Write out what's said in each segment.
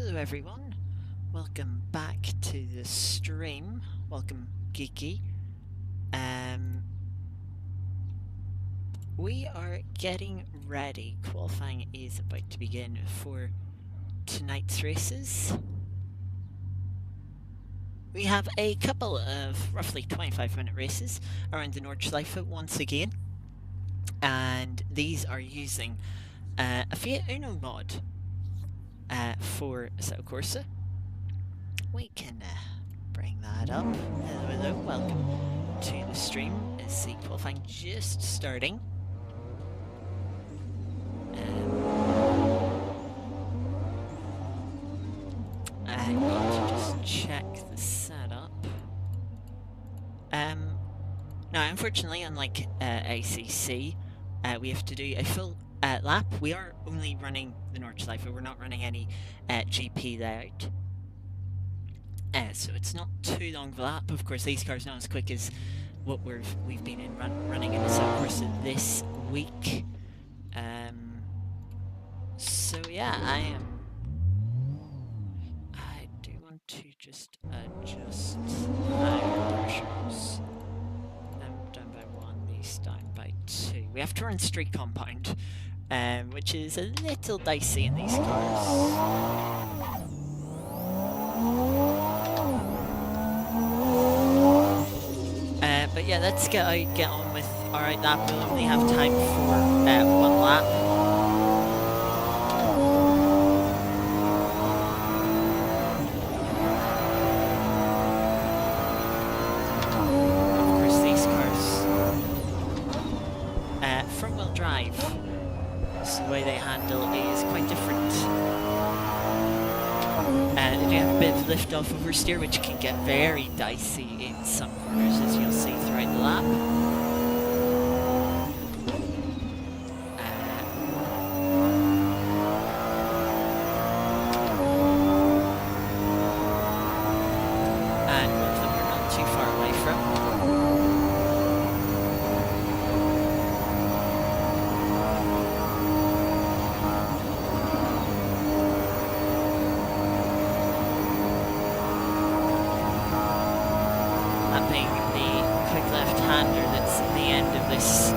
Hello everyone, welcome back to the stream. Welcome Geeky. We are getting ready. Qualifying is about to begin for tonight's races. We have a couple of roughly 25-minute races around the Nordschleife once again. And these are using a Fiat Uno mod for Assetto Corsa. We can bring that up. Hello, welcome to the stream. Is the qualifying just starting? I need to just check the setup. Now, unfortunately, unlike ACC, we have to do a full lap. We are only running the Nordschleife. We're not running any GP layout. So it's not too long of a lap. Of course, these cars are not as quick as what we've been in running in Assetto Corsa this week. So yeah, I do want to just adjust my pressures. Down by 1, these down by 2. We have to run street compound, which is a little dicey in these cars. But yeah, let's get on with our lap. We'll only have time for 1 lap. Of course, these cars, front-wheel drive, so the way they handle is quite different. They do have a bit of lift off oversteer, which can get very dicey in some corners, as you'll see throughout the lap. And one of them we're not too far away from. Being the quick left-hander that's at the end of this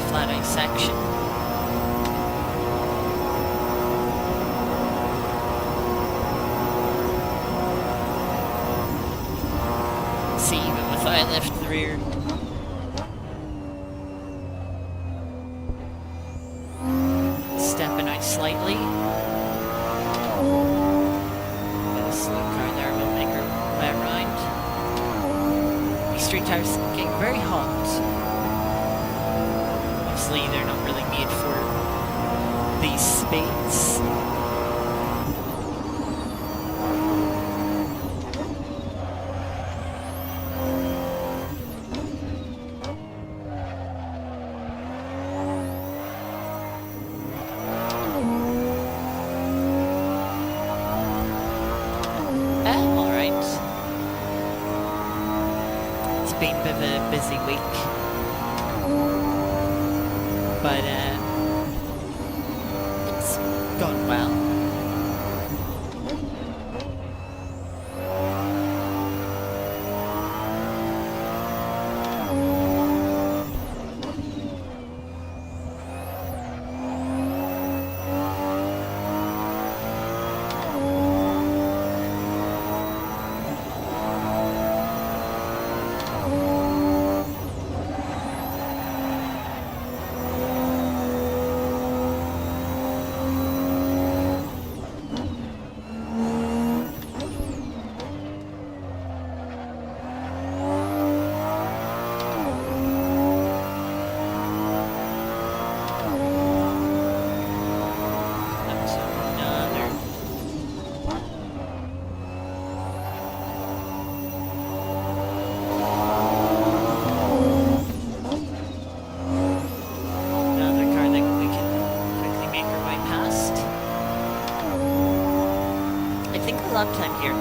flat-out section. See, even if I left the rear. Stepping out slightly. With a slow car there will make her way around. Street tires getting very hot. Obviously, they're not really made for these speeds. Been a bit of a busy week, but it's gone well. Lap time here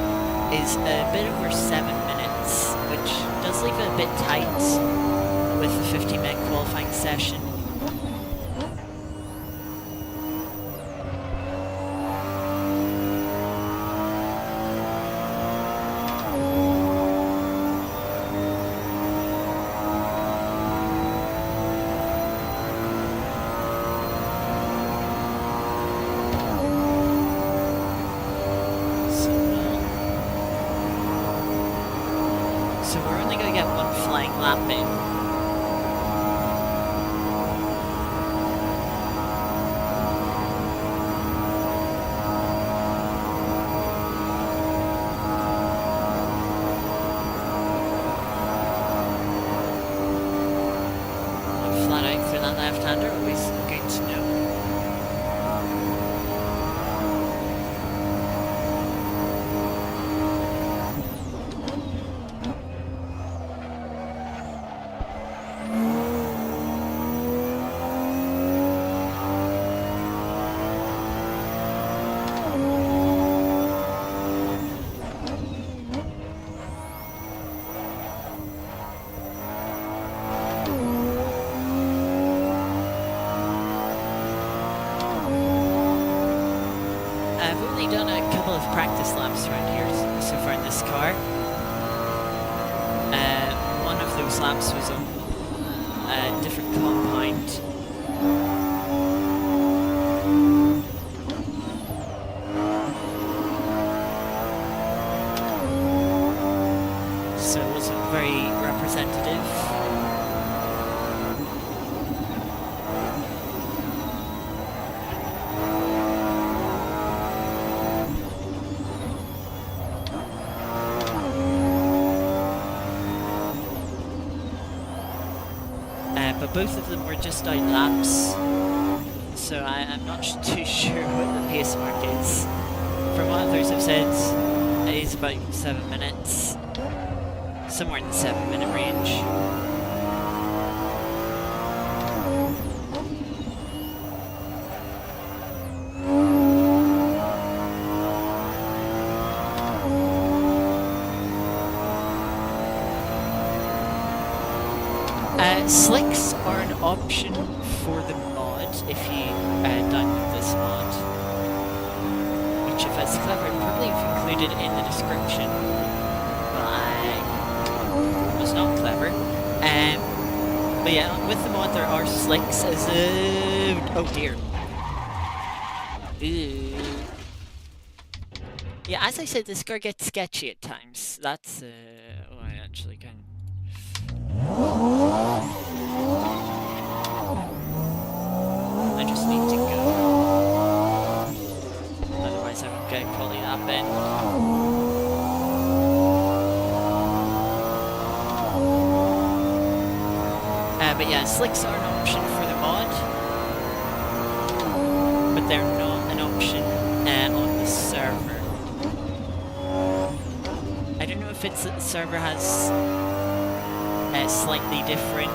is a bit over 7 minutes, which does leave it a bit tight with the 50-minute qualifying session. So we're only going to get one flying lap in. Flat out through that left-hander, always good to know. I've only done a couple of practice laps around here so far in this car. One of those laps was on a different compound. So it wasn't very representative. But both of them were just out laps, so I'm not too sure what the pace mark is. From what others have said, it is about 7 minutes, somewhere in the 7-minute range. Slicks are an option for the mod if you download this mod, which if it's clever, I'd probably have included in the description, but I was not clever. But yeah, with the mod there are slicks as oh dear. Ew. Yeah, as I said, this car gets sketchy at times. That's oh, I actually can. I just need to go. Otherwise I won't get quality that bend. But yeah, slicks are an option for the mod, but they're not an option on the server. I don't know if it's that the server has slightly different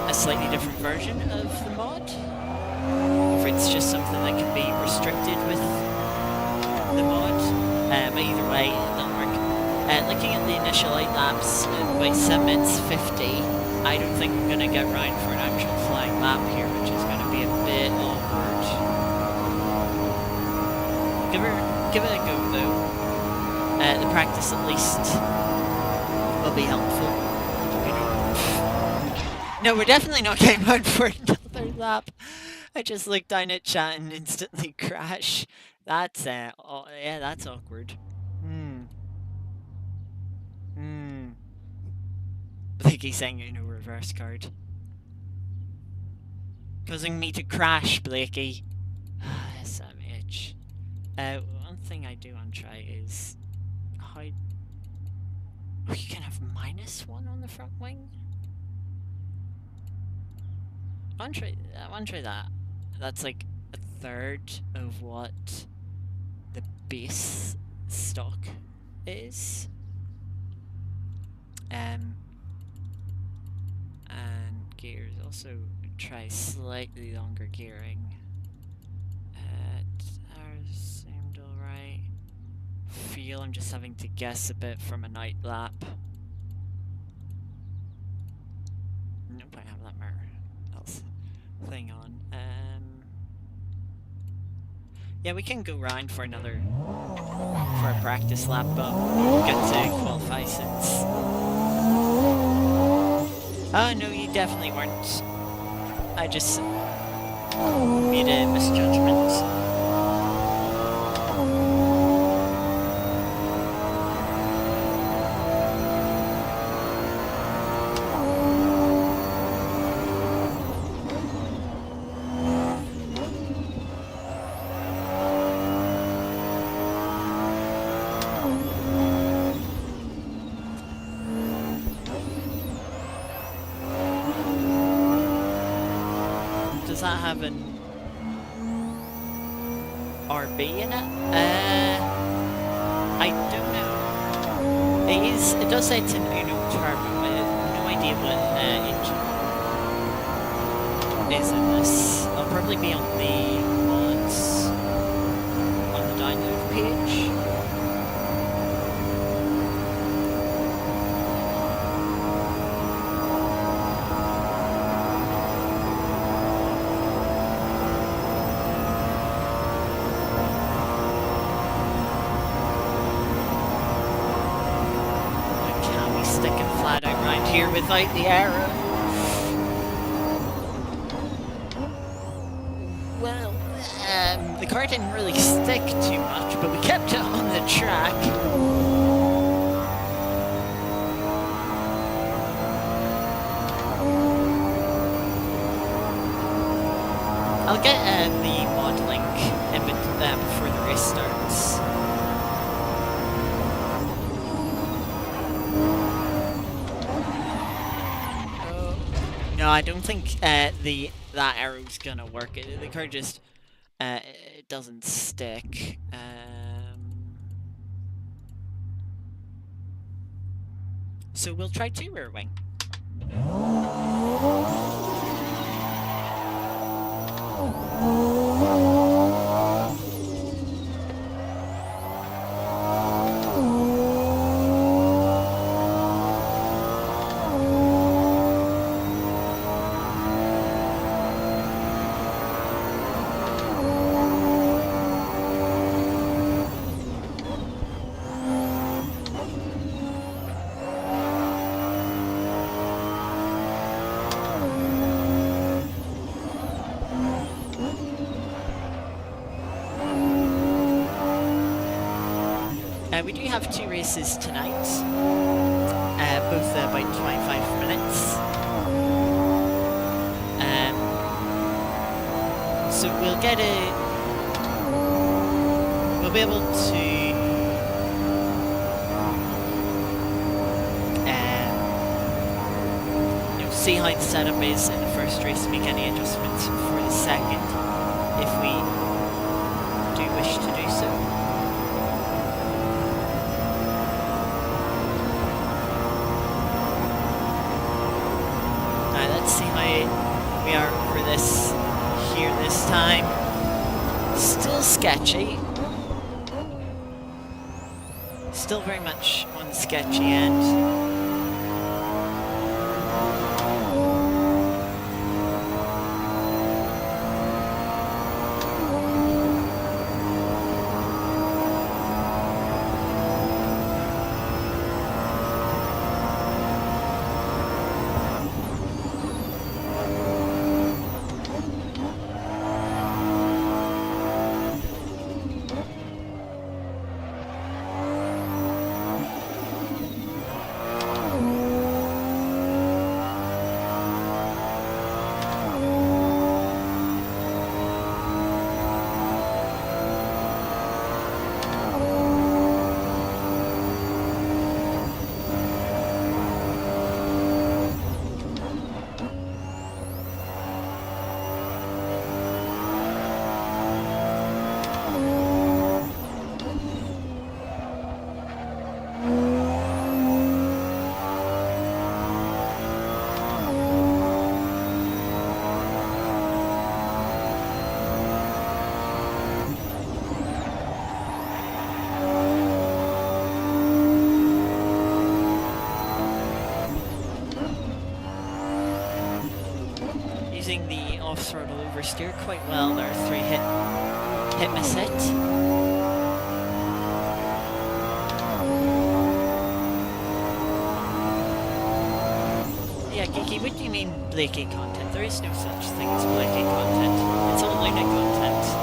a slightly different version of the mod, or if it's just something that can be restricted with the mod. But either way, it'll work. Looking at the initial 8 laps, by 7 minutes 50, I don't think I'm going to get round for an actual flying lap here, which is going to be a bit awkward. Give it a go though. The practice at least will be helpful. No, we're definitely not getting round for another lap. I just looked down at chat and instantly crash. That's oh, yeah, that's awkward. Blakey saying reverse card. Causing me to crash, Blakey. SMH. One thing I do want to try is how... Oh, you can have -1 on the front wing? I want to try that. That's like a third of what the base stock is. And gears, also try slightly longer gearing. Ours seemed alright. Feel I'm just having to guess a bit from a night lap. Nope, I have that mirror else thing on. Yeah, we can go round for a practice lap, but we'll get to qualify since... Oh no, you definitely weren't. I just made a misjudgment. not have an RB in it? I don't know. It does say it's an Uno Turbo, but I have no idea what engine is in this. I'll probably be on the mods on the download page. Here without the arrow. Well, the car didn't really stick too much, but we kept it on the track. I'll get the mod link before the race starts. No, I don't think that arrow's gonna work. The car just it doesn't stick. So we'll try 2 rear wing. We do have 2 races tonight, both about 25 minutes. So we'll get we'll be able to see how the setup is in the first race, make any adjustments for the second, if we do wish to do so. We are for this here this time. Still sketchy. Still very much on the sketchy end. Using the off-throttle oversteer quite well there, 3 hit miss hit. Yeah, Geeky, what do you mean Blakey content? There is no such thing as Blakey content. It's all Luna content.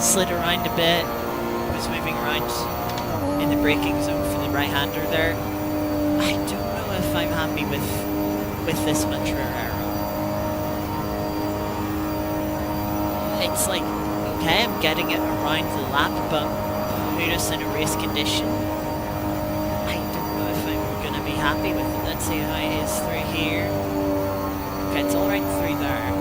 slid around a bit, was moving around in the braking zone for the right-hander there. I don't know if I'm happy with this much rear aero. It's like, okay, I'm getting it around the lap, but put us in a race condition. I don't know if I'm going to be happy with it. Let's see how it is through here. Okay, it's alright through there.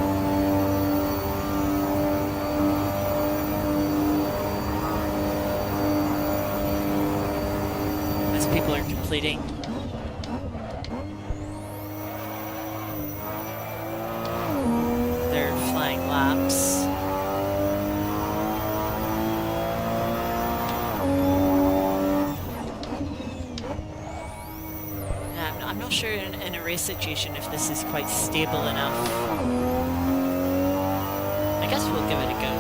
As people are completing their flying laps. I'm not sure in a race situation if this is quite stable enough. I guess we'll give it a go.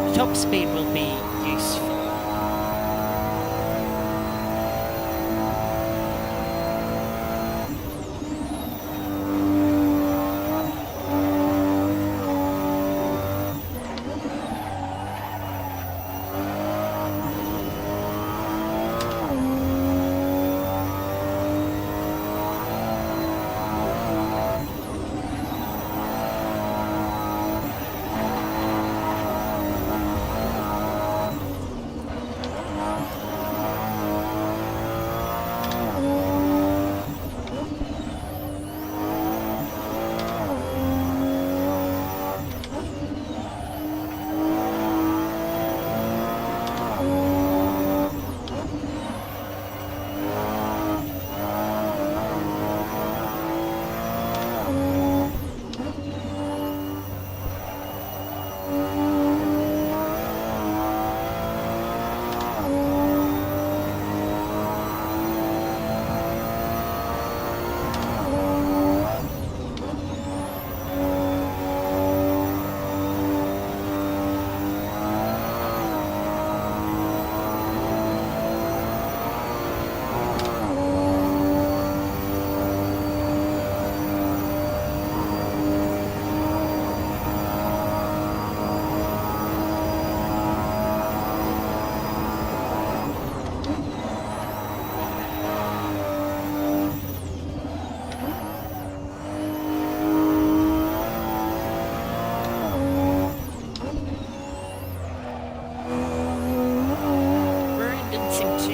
The top speed will be useful.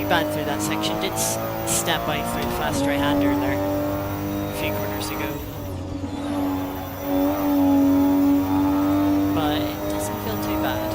Bad through that section, did step out through the fast right-hander there a few corners ago, but it doesn't feel too bad.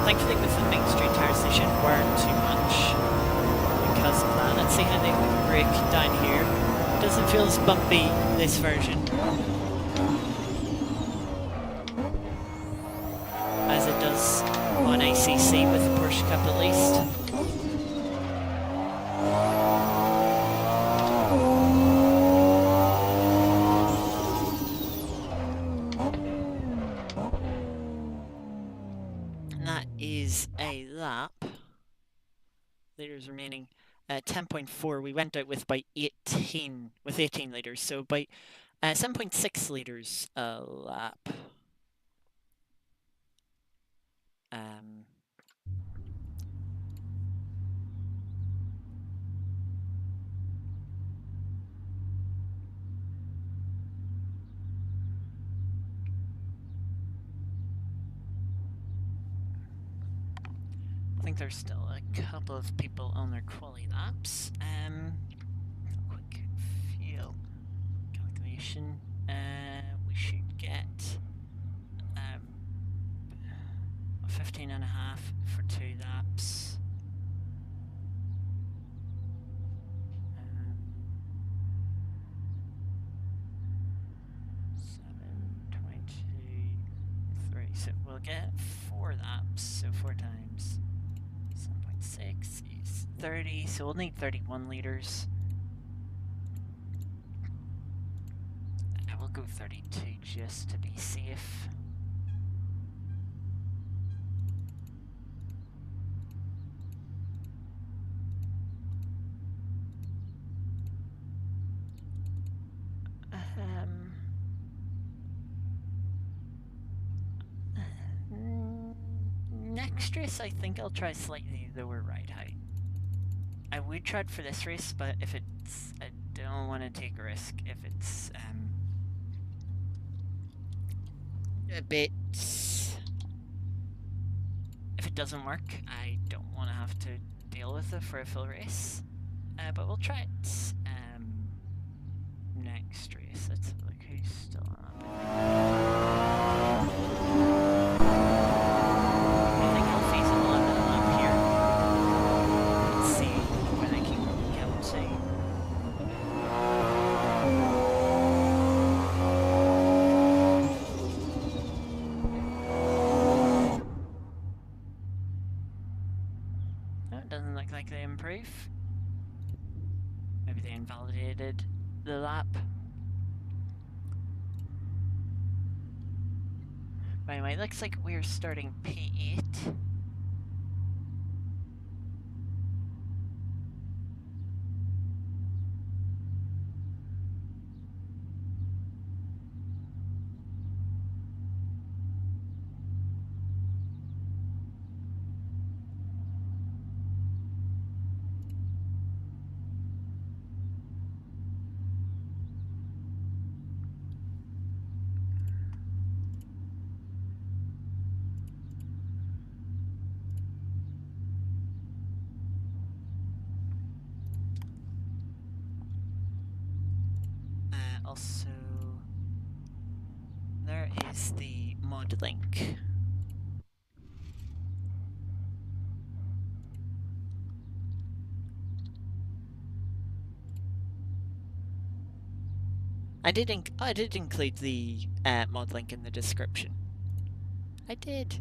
Thankfully with the main street tires they shouldn't wear too much because of that. Let's see how they brake down here. It doesn't feel as bumpy, this version, as it does on ACC with the Porsche Cup at least. Is a lap. Liters remaining 10.4. We went out with about 18 liters, so about 7.6 liters a lap. I think there's still a couple of people on their quali laps. Quick fuel calculation. We should get 15.5 for 2 laps. laps, so 4 times 7.6 is 30, so we'll need 31 liters. I will go 32 just to be safe. Next race, I think I'll try slightly lower ride height. I would try it for this race, but if it's... I don't want to take a risk if it's a bit... If it doesn't work, I don't want to have to deal with it for a full race. But we'll try it. Next race, let's have a look who's still on. I think I'll face him on the lap here. Let's see when I can counting. No, it doesn't look like they improve. Maybe they invalidated the lap. But anyway, looks like we're starting P8. Also, there is the mod link. I did include the mod link in the description. I did.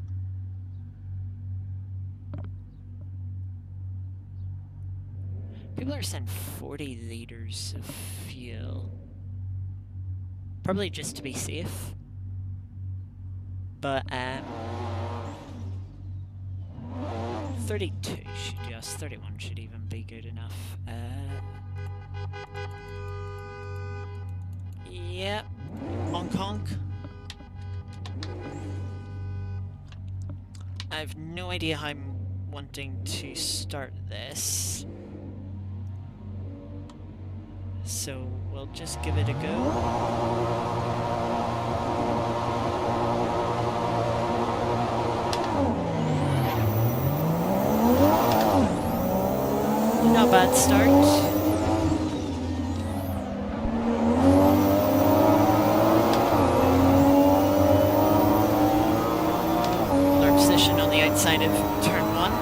People are saying 40 liters of fuel. Probably just to be safe. But 32 should just 31 should even be good enough. Yep. Hong Kong. I have no idea how I'm wanting to start this. So we'll just give it a go. Not a bad start. Position on the outside of turn 1.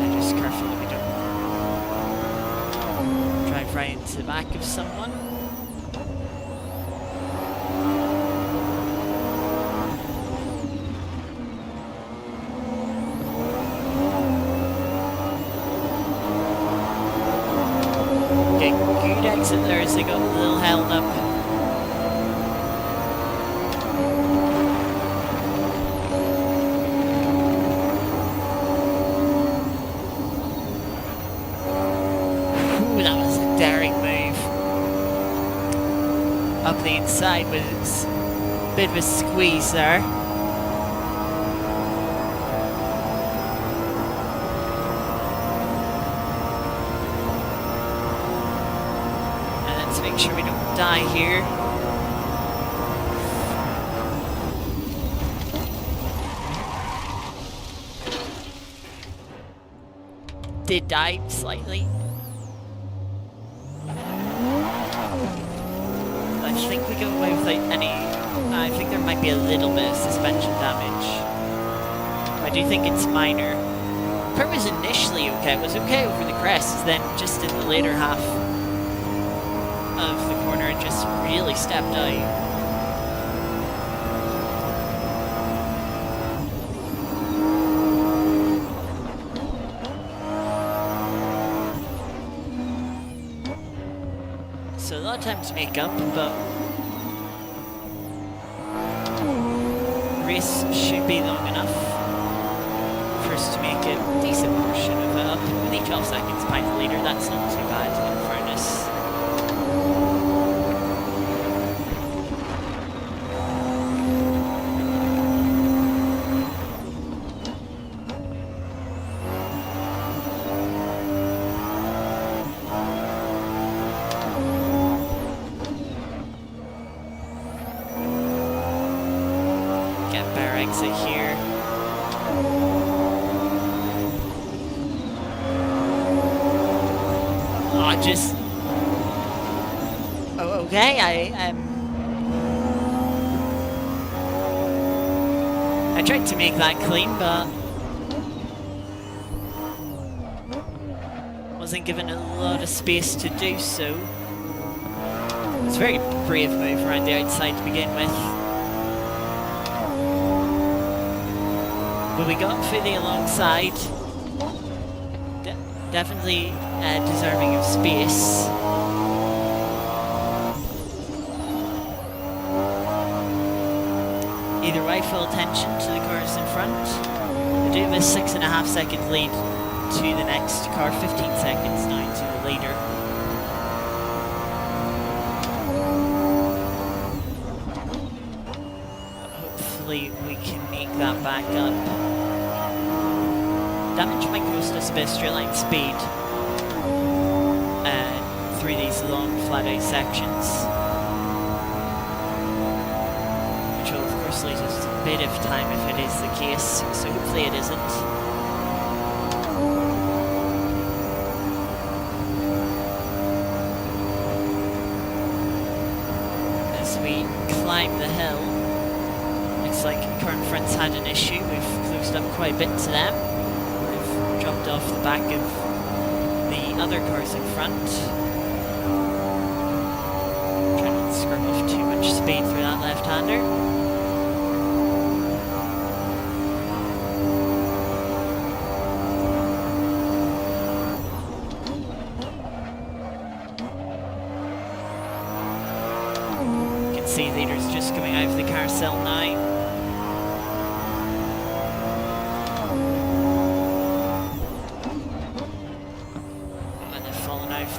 And just careful that we don't drive right into the back of someone. Good exit there as they got a little held up. Ooh, that was a daring move. Up the inside was a bit of a squeeze there. Make sure we don't die here. Did die slightly. I think we go away without any... I think there might be a little bit of suspension damage. I do think it's minor. Car was initially okay. It was okay over the crests, then just in the later half of the corner, it just really stepped out. So a lot of time to make up, but the race should be long enough for us to make a decent portion of it up. Only 12 seconds behind the leader, that's not too bad in fairness. Exit here. Oh, just... Oh, okay, I tried to make that clean, but wasn't given a lot of space to do so. It's a very brave move around the outside to begin with. But we got fully alongside. Definitely deserving of space. Either way, full attention to the cars in front. We do have a 6.5 second lead to the next car, 15 seconds now to the leader. Hopefully we can make that back up. Damage might cost us a bit of straight line speed through these long flat out sections, which will of course lose us a bit of time if it is the case, so hopefully it isn't. As we climb the hill, looks like car in front's had an issue. We've closed up quite a bit to them. We've dropped off the back of the other cars in front. Trying not to scrub off too much speed through that left-hander. You can see leaders just coming out of the carousel now.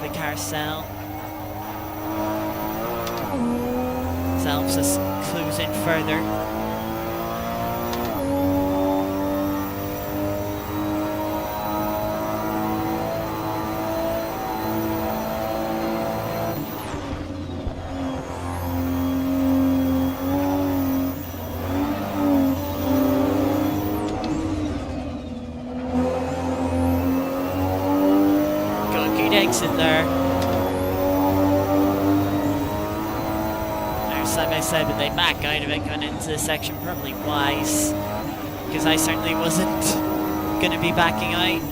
The carousel. This helps us close in further. Got a good exit there. Side by side, but they back out of it going into this section, probably wise, because I certainly wasn't going to be backing out.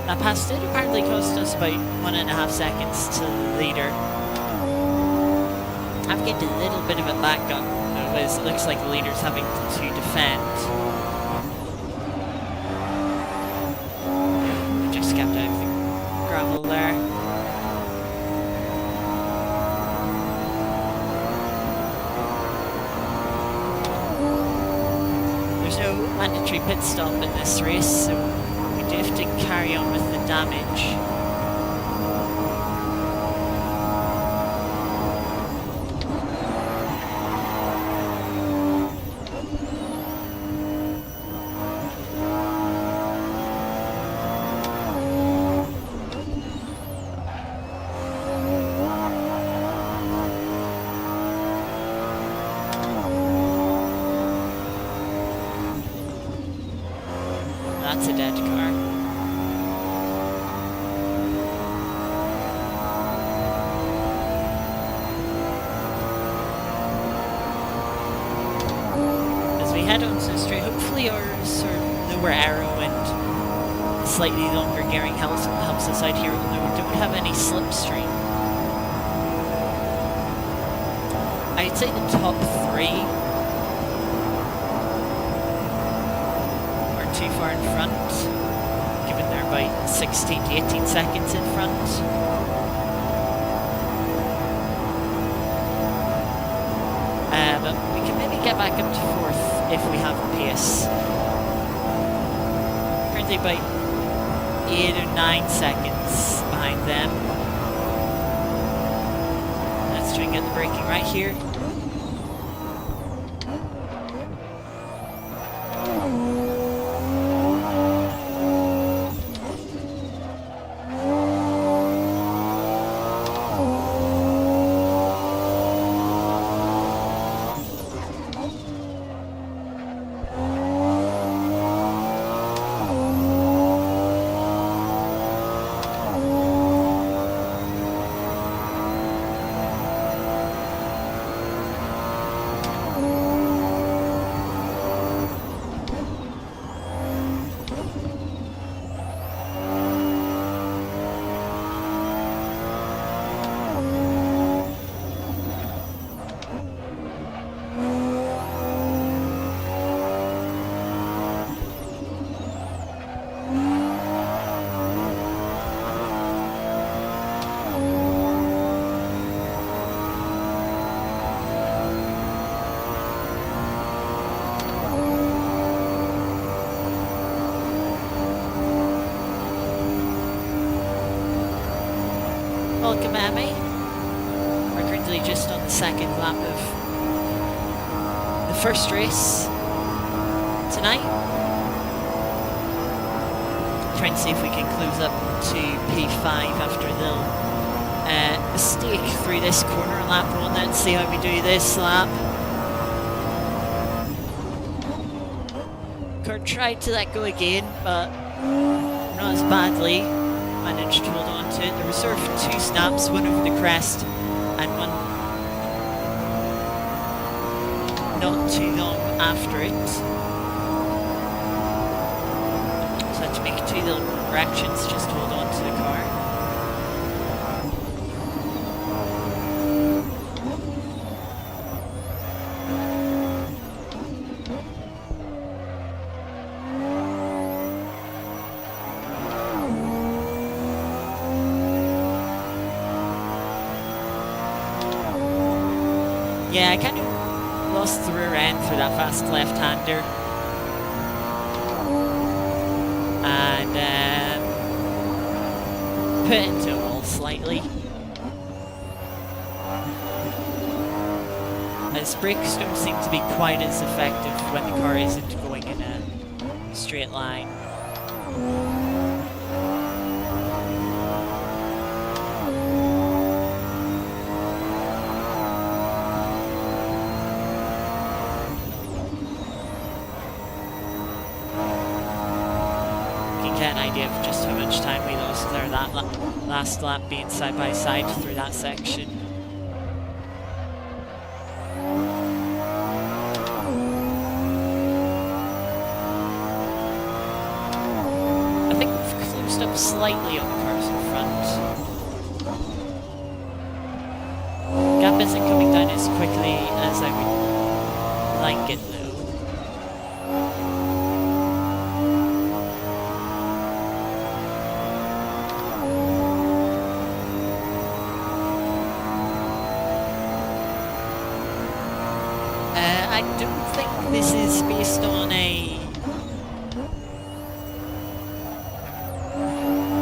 That pass did apparently cost us about 1.5 seconds to the leader. I've gained a little bit of it back on, as it looks like the leader's having to defend. Just kept out of the gravel there. There's no mandatory pit stop in this race, so we do have to carry on with the damage. that's a dead car. As we head onto the straight, hopefully our sort of lower arrow and slightly longer gearing helps us out here, although we don't have any slipstream. I'd say the top three are too far in front, given they're about 16 to 18 seconds in front. But we can maybe get back up to fourth if we have the pace. Currently about 8 or 9 seconds behind them. Let's try and get the braking right here. Welcome, Emmy. We're currently just on the second lap of the first race tonight. Trying to see if we can close up to P5 after the mistake through this corner on lap 1. Let's see how we do this lap. Car tried to let go again, but not as badly. Managed to hold on to it. There were sort of 2 snaps, one over the crest and one not too long after it. So I had to make 2 little corrections just to hold on to the car. Yeah, I kind of lost the rear end for that fast left-hander. And put it into a wall slightly. As brakes don't seem to be quite as effective when the car isn't going in a straight line. Get an idea of just how much time we lost there that last lap being side by side through that section. I think we've closed up slightly on the cars in front. Gap isn't coming down as quickly as I would like it though. I don't think this is based on I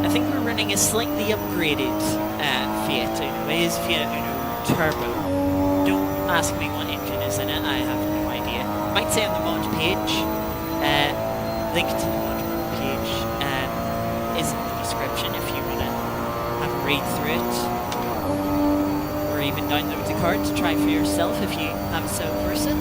think we're running a slightly upgraded Fiat Uno. It is Fiat Uno Turbo. Don't ask me what engine is in it, I have no idea. It might say on the mod page, link to the mod page is in the description if you want to have a read through it. Or even download the card to try for yourself if you have a Assetto Corsa.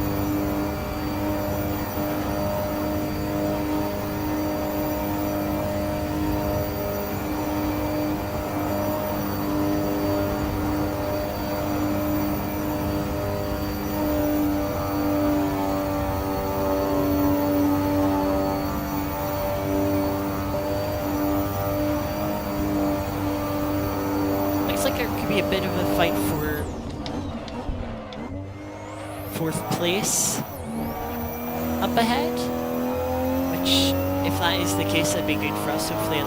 be a bit of a fight for 4th place up ahead, which, if that is the case, that'd be good for us. Hopefully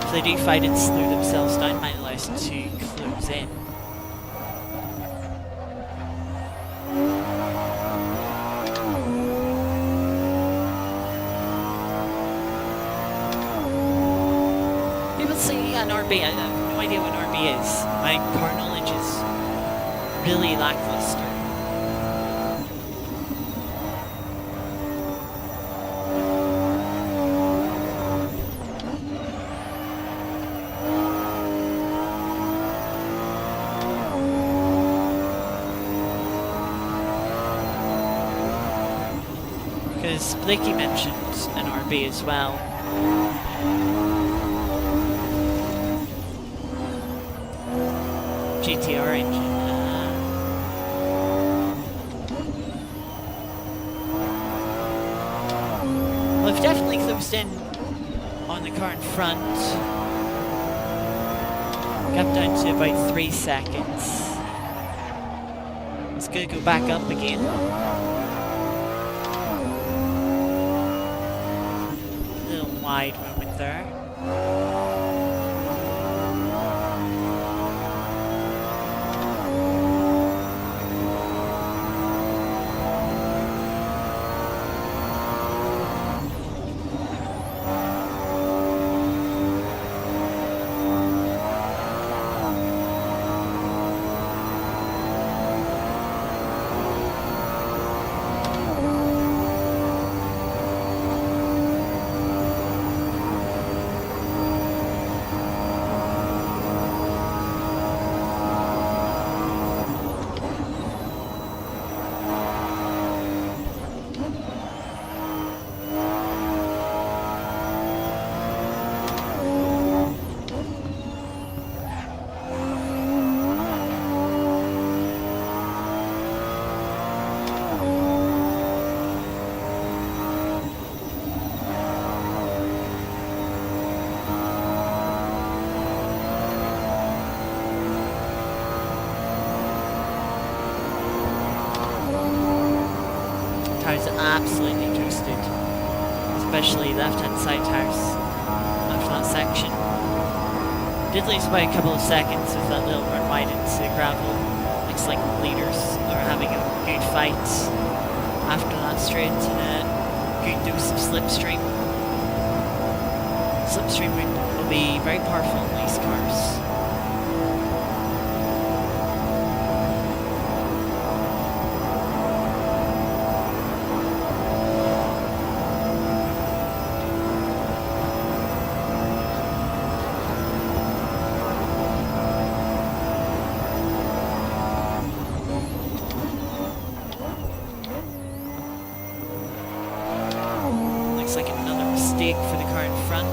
if they do fight and slow themselves down, might allow us to close in. People say an RB, I have no idea what an RB is. My car knowledge is really lackluster. Because Blakey mentioned an RB as well. GTR engine. Well, I've definitely closed in on the car in front. Gap down to about 3 seconds. It's going to go back up again. Wide moment there. Tires absolutely toasted, especially left-hand side tires after that section. Did lose by a couple of seconds with that little run wide into gravel. Looks like the leaders are having a good fight after that straight and a good dose of slipstream. Slipstream will be very powerful in these cars. Like another mistake for the car in front.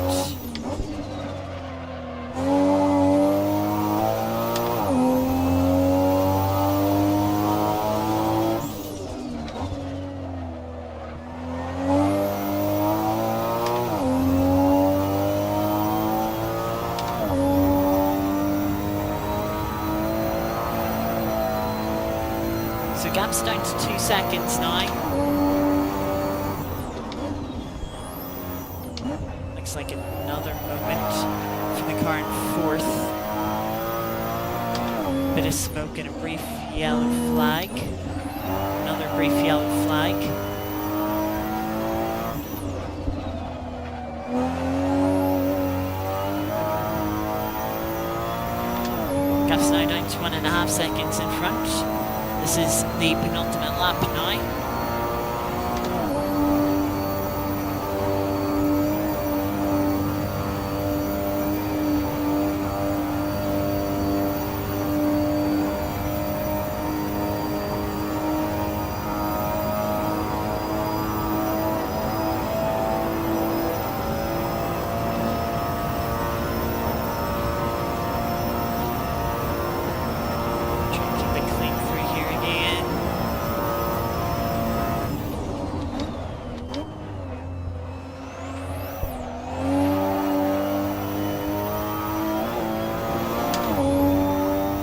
So gap's down to 2 seconds now. Like another moment for the car in 4th. Bit of smoke and a brief yellow flag. Another brief yellow flag. Gap's now down to 1.5 seconds in front. This is the penultimate lap now.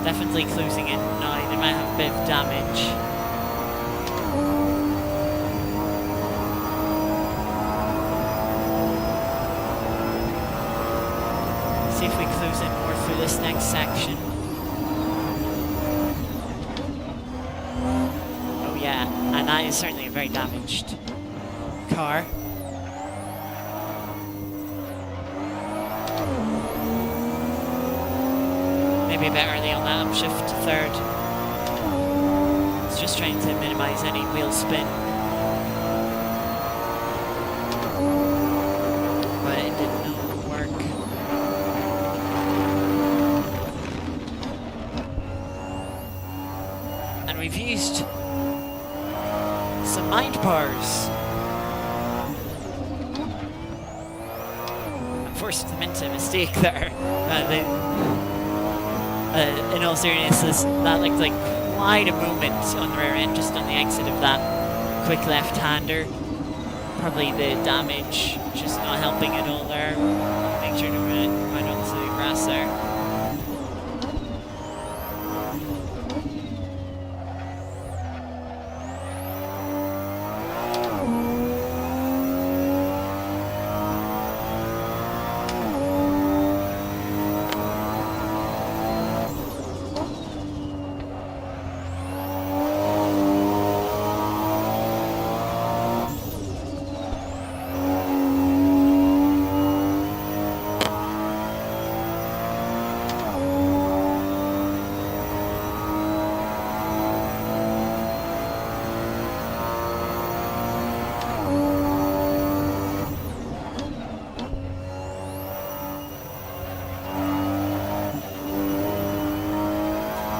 Definitely closing in now. They might have a bit of damage. See if we close in more through this next section. Oh yeah, and that is certainly a very damaged car. Maybe a bit early on that upshift to third. It's just trying to minimise any wheel spin. But it did not work. And we've used some mind powers. I'm forced them into a mistake there. In all seriousness, that looked like quite a moment on the rear end, just on the exit of that quick left-hander. Probably the damage just not helping at all there. Make sure to run it right onto the grass there.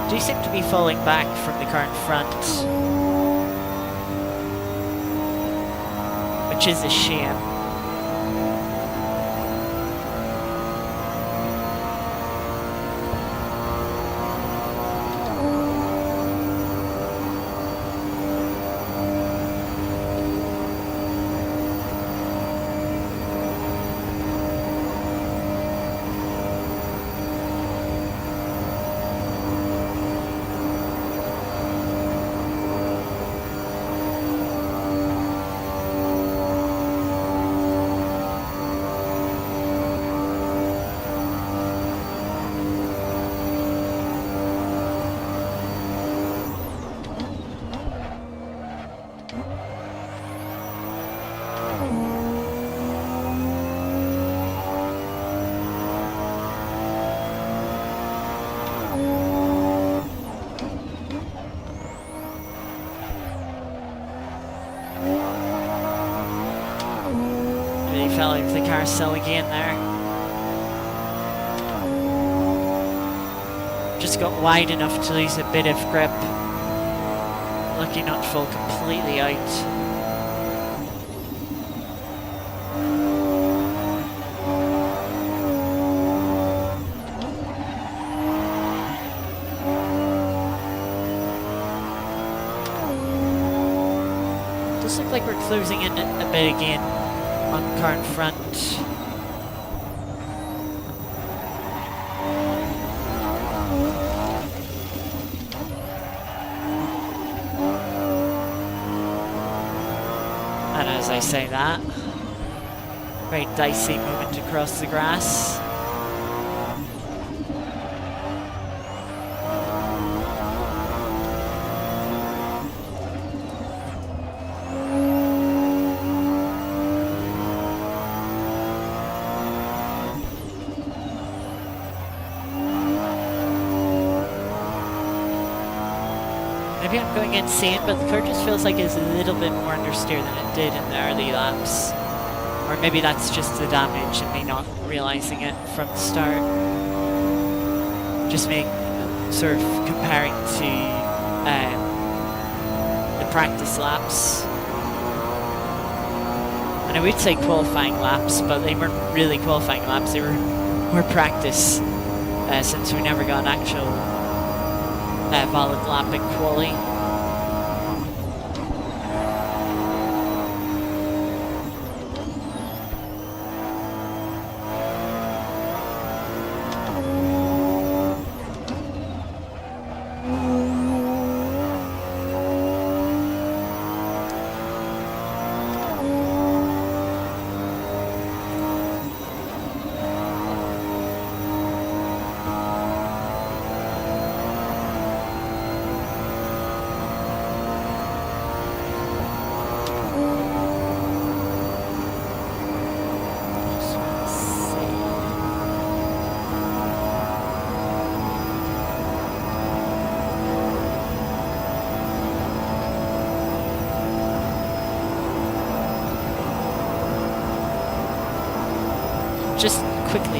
Do seem to be falling back from the car in front, which is a shame. Fell over the carousel again there. Just got wide enough to lose a bit of grip. Lucky not to fall completely out. Does look like we're closing in a bit again on the car in front. And as I say that, very dicey moment across the grass. Maybe I'm going insane, but the car just feels like it's a little bit more understeer than it did in the early laps. Or maybe that's just the damage and me not realising it from the start. Just me sort of comparing to the practice laps. And I would say qualifying laps, but they weren't really qualifying laps, they were more practice, since we never got an actual valid lap in quali.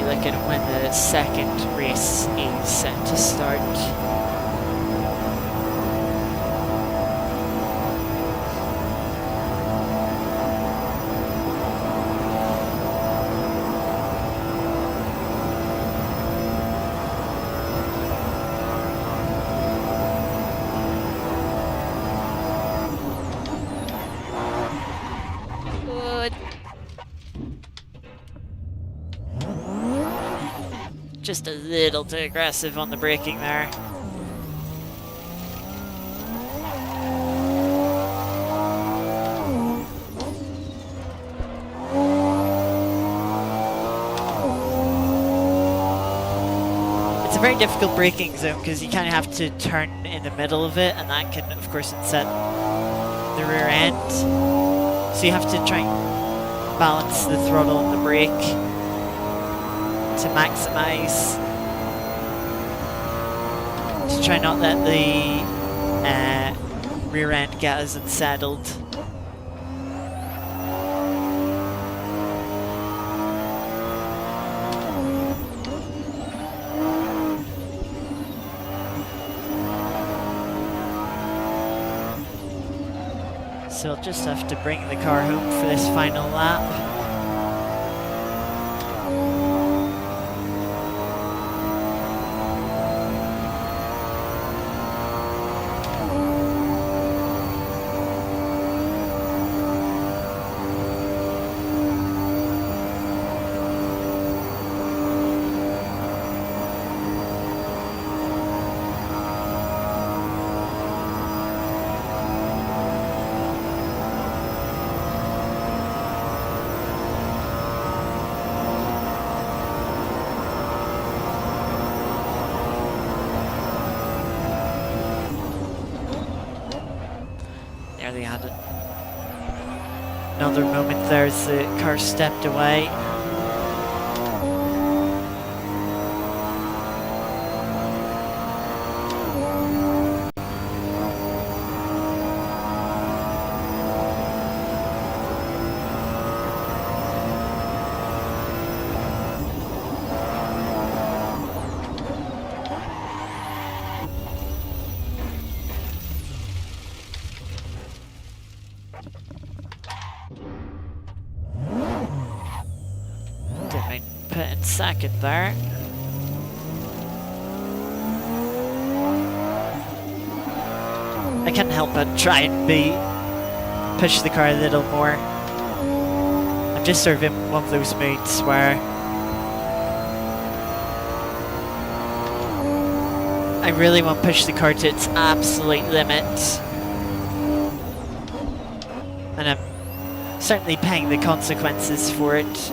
looking at when the second race is set to start. Just a little too aggressive on the braking there. It's a very difficult braking zone because you kind of have to turn in the middle of it, and that can, of course, upset the rear end. So you have to try and balance the throttle and the brake to maximise, to try not let the rear end get us unsettled. So I'll just have to bring the car home for this final lap. They had another moment there as the car stepped away. Put in second there. I can't help but try and push the car a little more. I'm just sort of in one of those moods where I really want to push the car to its absolute limit. And I'm certainly paying the consequences for it.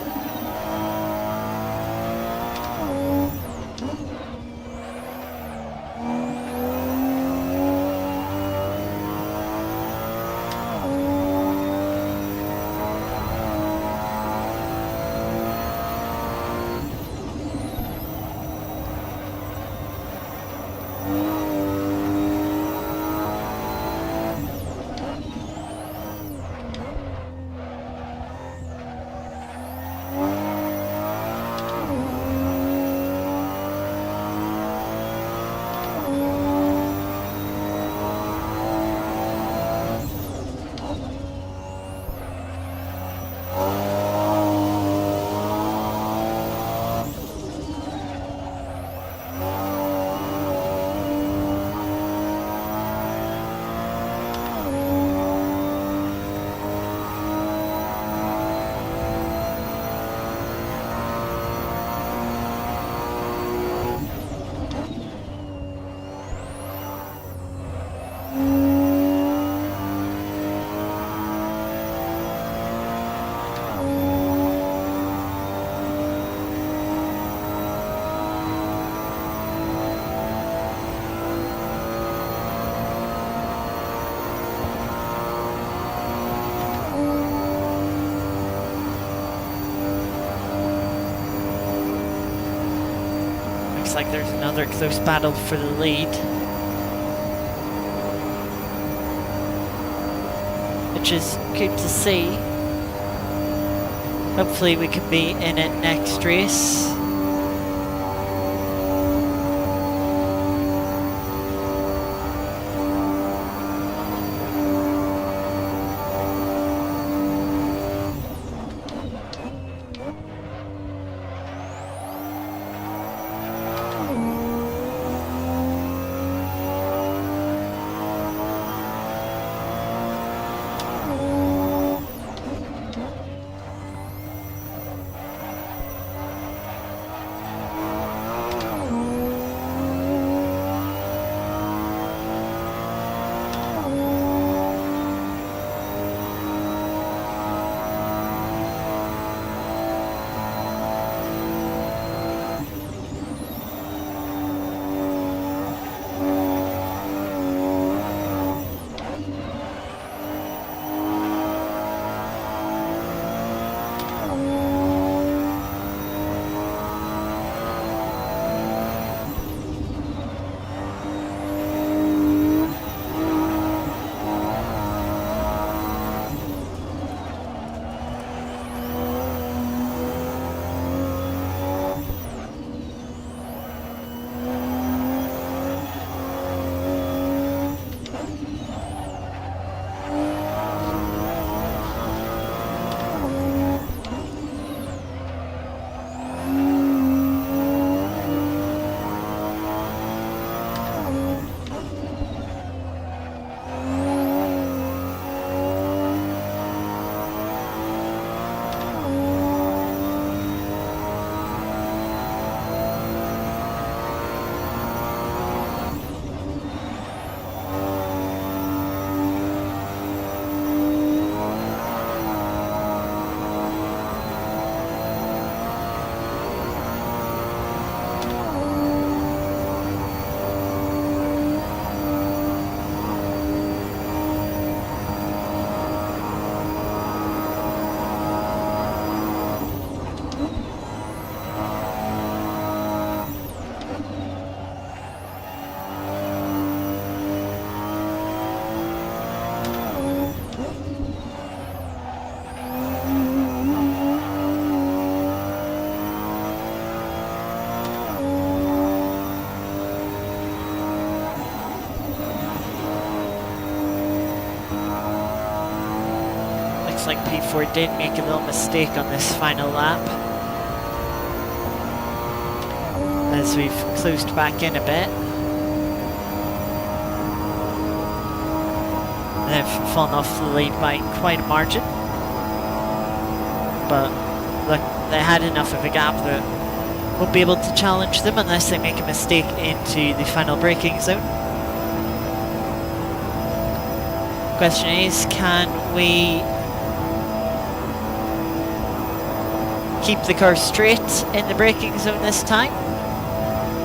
Like there's another close battle for the lead, which is good to see. Hopefully we can be in it next race. looks like P4 did make a little mistake on this final lap, as we've closed back in a bit. They've fallen off the lead by quite a margin, but look, they had enough of a gap that won't be able to challenge them unless they make a mistake into the final braking zone. Question is, can we keep the car straight in the braking zone this time?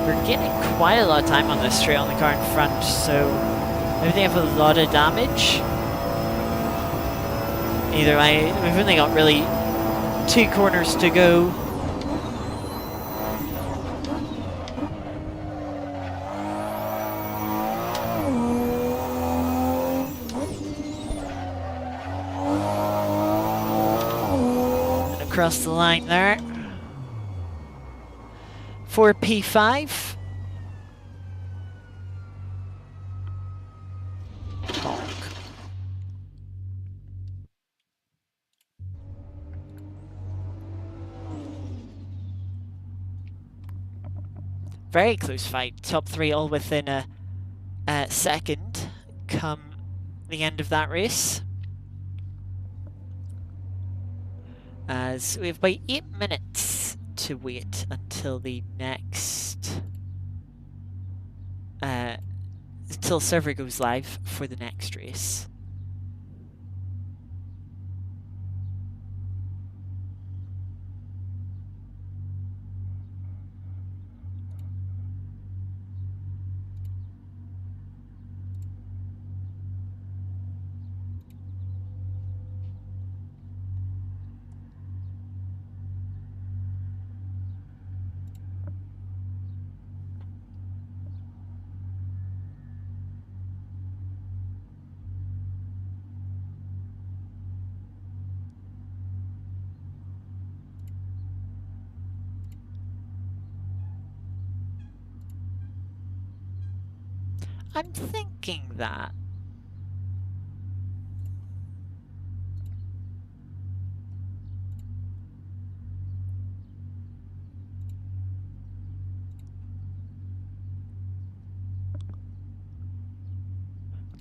We're getting quite a lot of time on this straight on the car in front, so maybe they have a lot of damage. Either way, we've only got really 2 corners to go. And across the line there. For P5. Very close fight. Top 3 all within a second come the end of that race. As we have about 8 minutes to wait until the next... until server goes live for the next race. I'm thinking that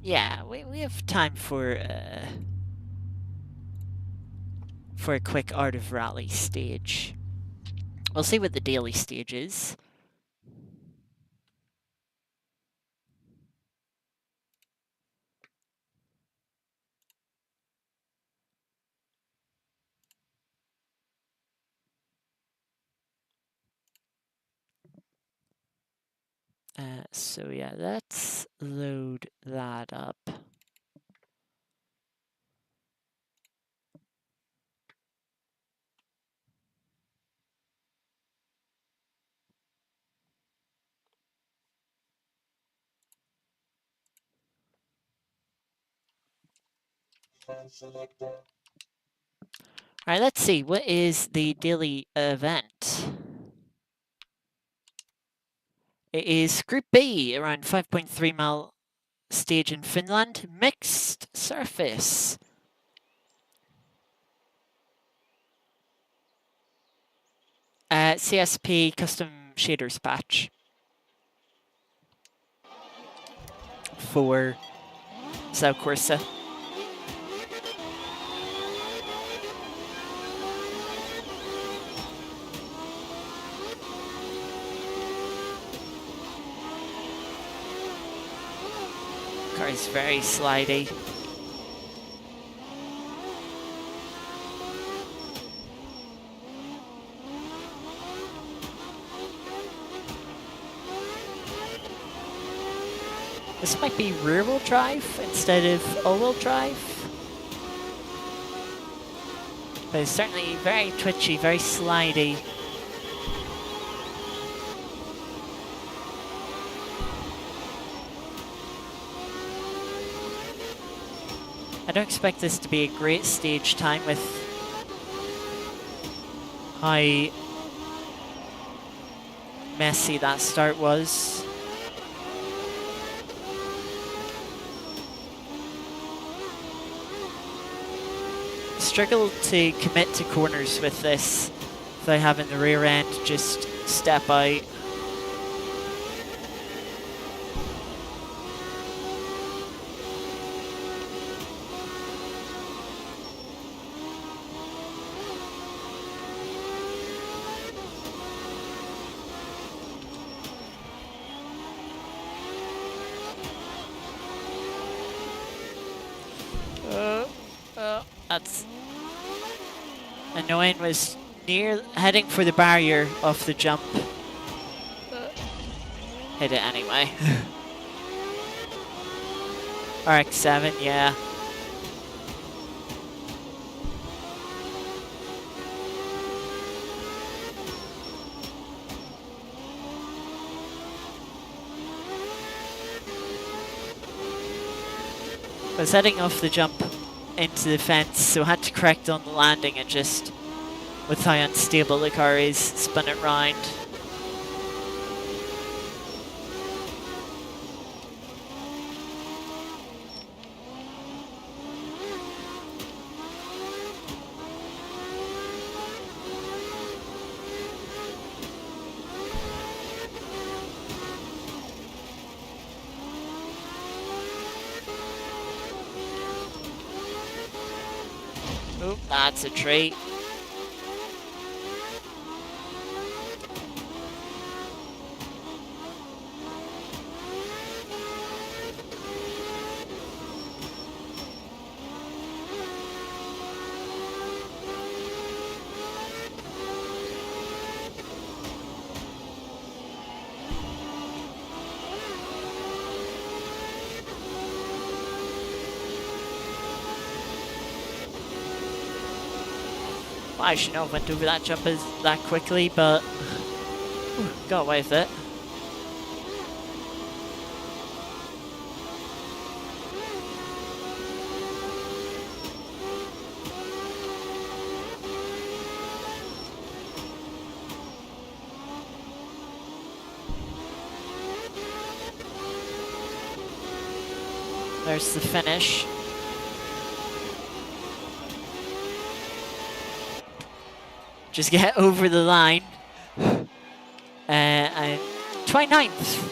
yeah, we have time for a quick Art of Rally stage. We'll see what the daily stage is. So yeah, let's load that up. Alright, let's see, what is the daily event? It is Group B, around 5.3 mile stage in Finland, mixed surface. CSP custom shaders patch for South Corsa. Car is very slidey. This might be rear-wheel drive instead of all-wheel drive. But it's certainly very twitchy, very slidey. I don't expect this to be a great stage time with how messy that start was. struggle to commit to corners with this without having the rear end just step out. That's annoying. Was near heading for the barrier off the jump. Hit it anyway. RX-7, yeah. I was heading off the jump into the fence, so I had to correct on the landing and just, with how unstable the car is, spun it round. Oh, that's a treat. I should not have went over that jump that quickly, but got away with it. There's the finish. Just get over the line. And 29th.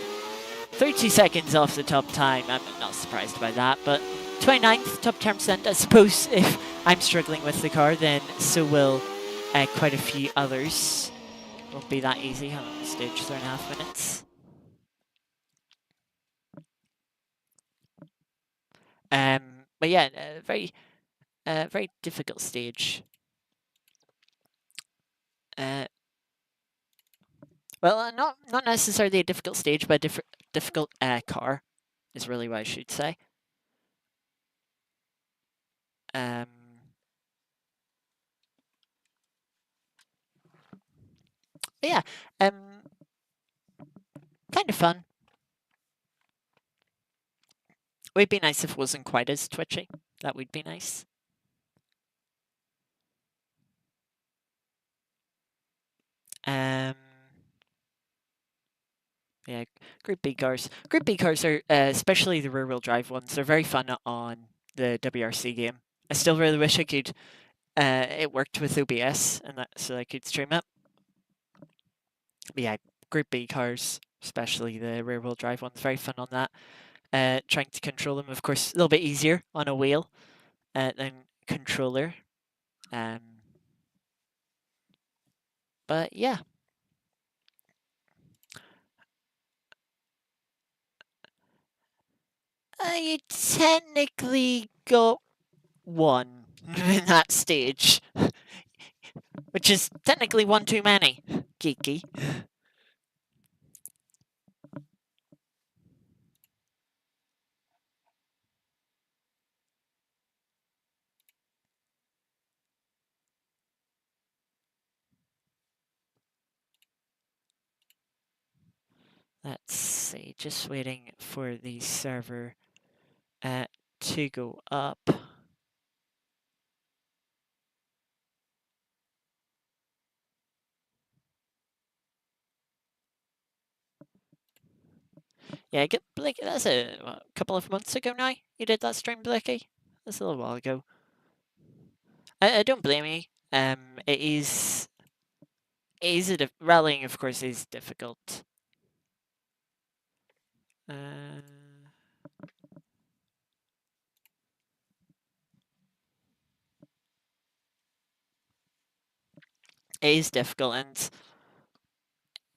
30 seconds off the top time. I'm not surprised by that, but 29th, top 10%. I suppose if I'm struggling with the car, then so will quite a few others. Won't be that easy. Hold on, stage 3.5 minutes. But yeah, very difficult stage. Well, not necessarily a difficult stage, but a difficult car is really what I should say. Yeah, kind of fun. It would be nice if it wasn't quite as twitchy. That would be nice. Yeah, Group B cars. Group B cars are, especially the rear-wheel drive ones, they're very fun on the WRC game. I still really wish I could. It worked with OBS, and that so I could stream it. But yeah, Group B cars, especially the rear-wheel drive ones, very fun on that. Trying to control them, of course, a little bit easier on a wheel than controller. But yeah. You technically got one in that stage, which is technically one too many. Geeky. Let's see, just waiting for the server to go up. Yeah, get Blake. That's a couple of months ago now. You did that stream, Blicky. That's a little while ago. I don't blame you. It is. Rallying, of course, is difficult. Uh, it is difficult, and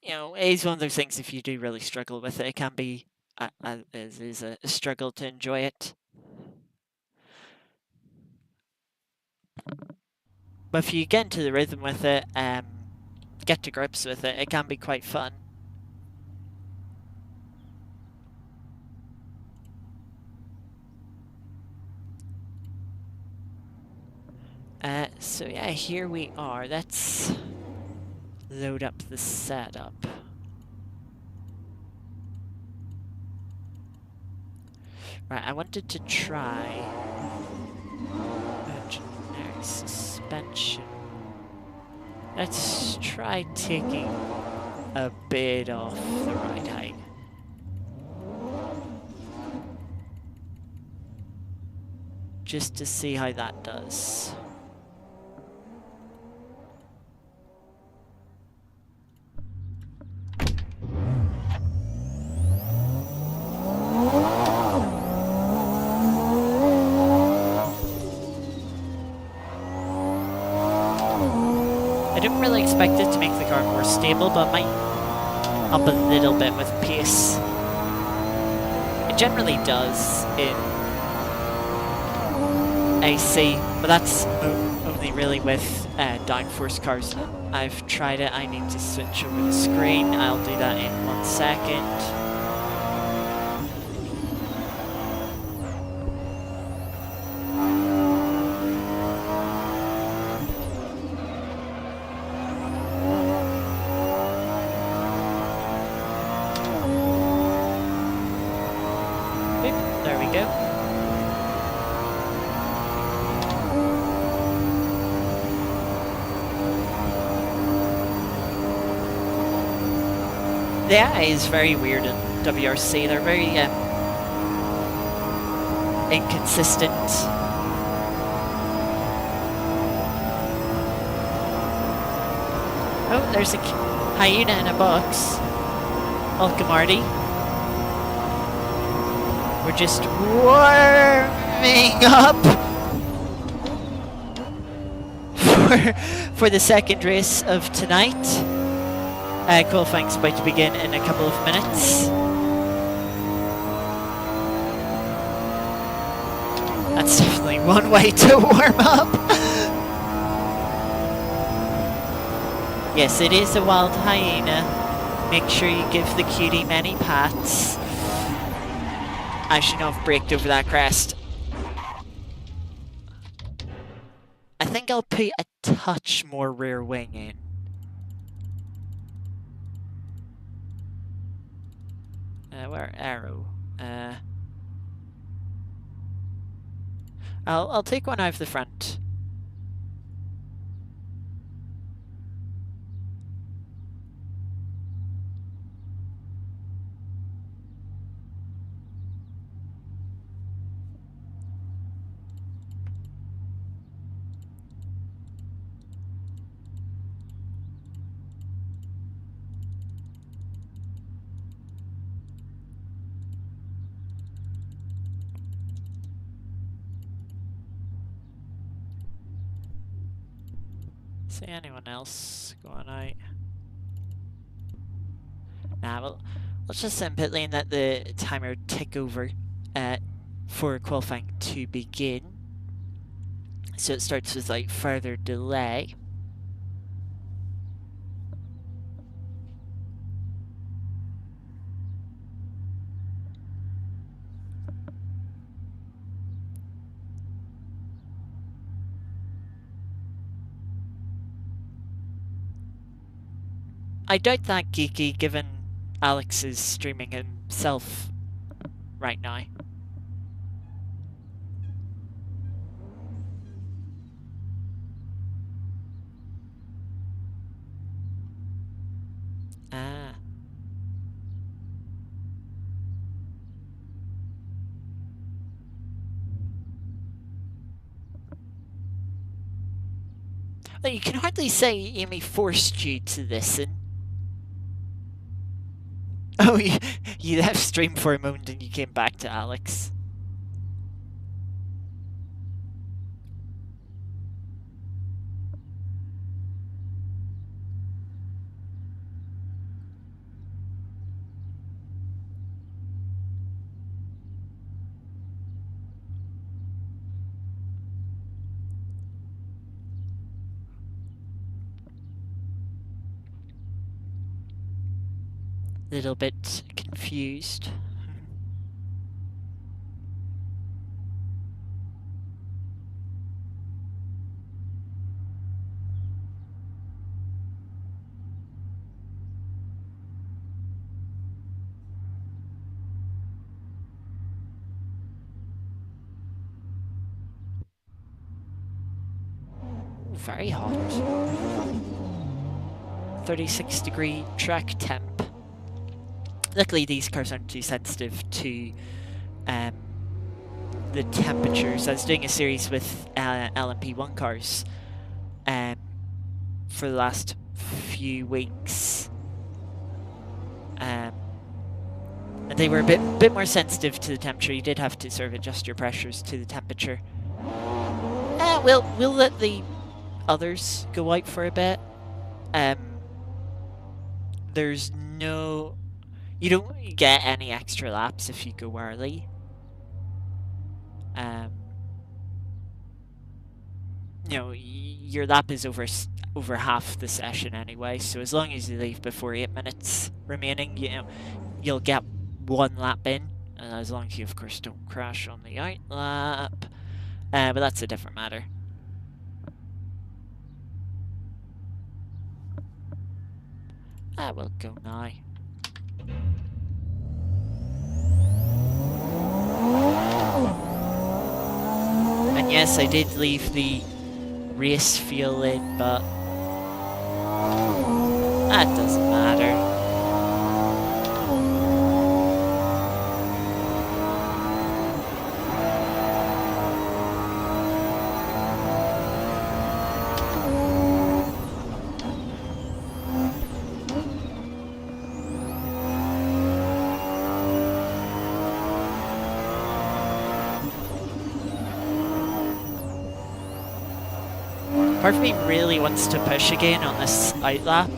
it is one of those things. If you do really struggle with it, it can be is a struggle to enjoy it. But if you get into the rhythm with it, get to grips with it, it can be quite fun. So yeah, here we are. Let's load up the setup. Right, I wanted to try generic suspension. Let's try taking a bit off the ride height. Just to see how that does. I didn't really expect it to make the car more stable, but it might up a little bit with pace. It generally does in AC, but that's only really with downforce cars. I've tried it. I need to switch over the screen. I'll do that in 1 second. There we go. The AI is very weird in WRC. They're very inconsistent. Oh, there's a hyena in a box. Welcome, Marty. We're just warming up for the second race of tonight. Qualifying's about to begin in a couple of minutes. That's definitely one way to warm up. Yes, it is a wild hyena. Make sure you give the cutie many pats. I should not have braked over that crest. I think I'll put a touch more rear wing in. Where arrow? I'll take one out of the front. See anyone else going out? Nah, well, let's just set pit lane, let the timer tick over for qualifying to begin. So it starts with like further delay. I doubt that geeky, given Alex is streaming himself right now. Ah. Well, you can hardly say Amy forced you to listen. Oh, you left stream for a moment and you came back to Alex. Little bit confused. Very hot. 36-degree track temp. Luckily, these cars aren't too sensitive to the temperatures. I was doing a series with LMP1 cars for the last few weeks. And they were a bit more sensitive to the temperature. You did have to sort of adjust your pressures to the temperature. We'll let the others go out for a bit. There's no... You don't get any extra laps if you go early. You know, your lap is over half the session anyway, so as long as you leave before 8 minutes remaining, you know, you'll get 1 lap in, as long as you, of course, don't crash on the out lap. But that's a different matter. We'll go now. And yes, I did leave the race fuel in, but that doesn't matter. Part of me really wants to push again on this out lap,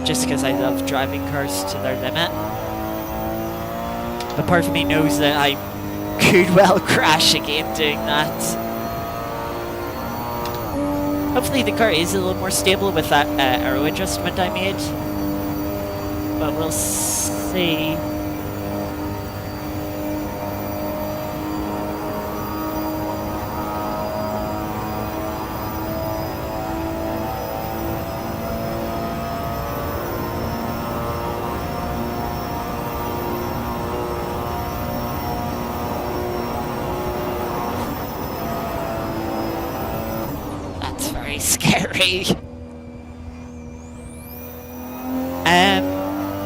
just because I love driving cars to their limit. But part of me knows that I could well crash again doing that. Hopefully the car is a little more stable with that aero adjustment I made, but we'll see. Scary.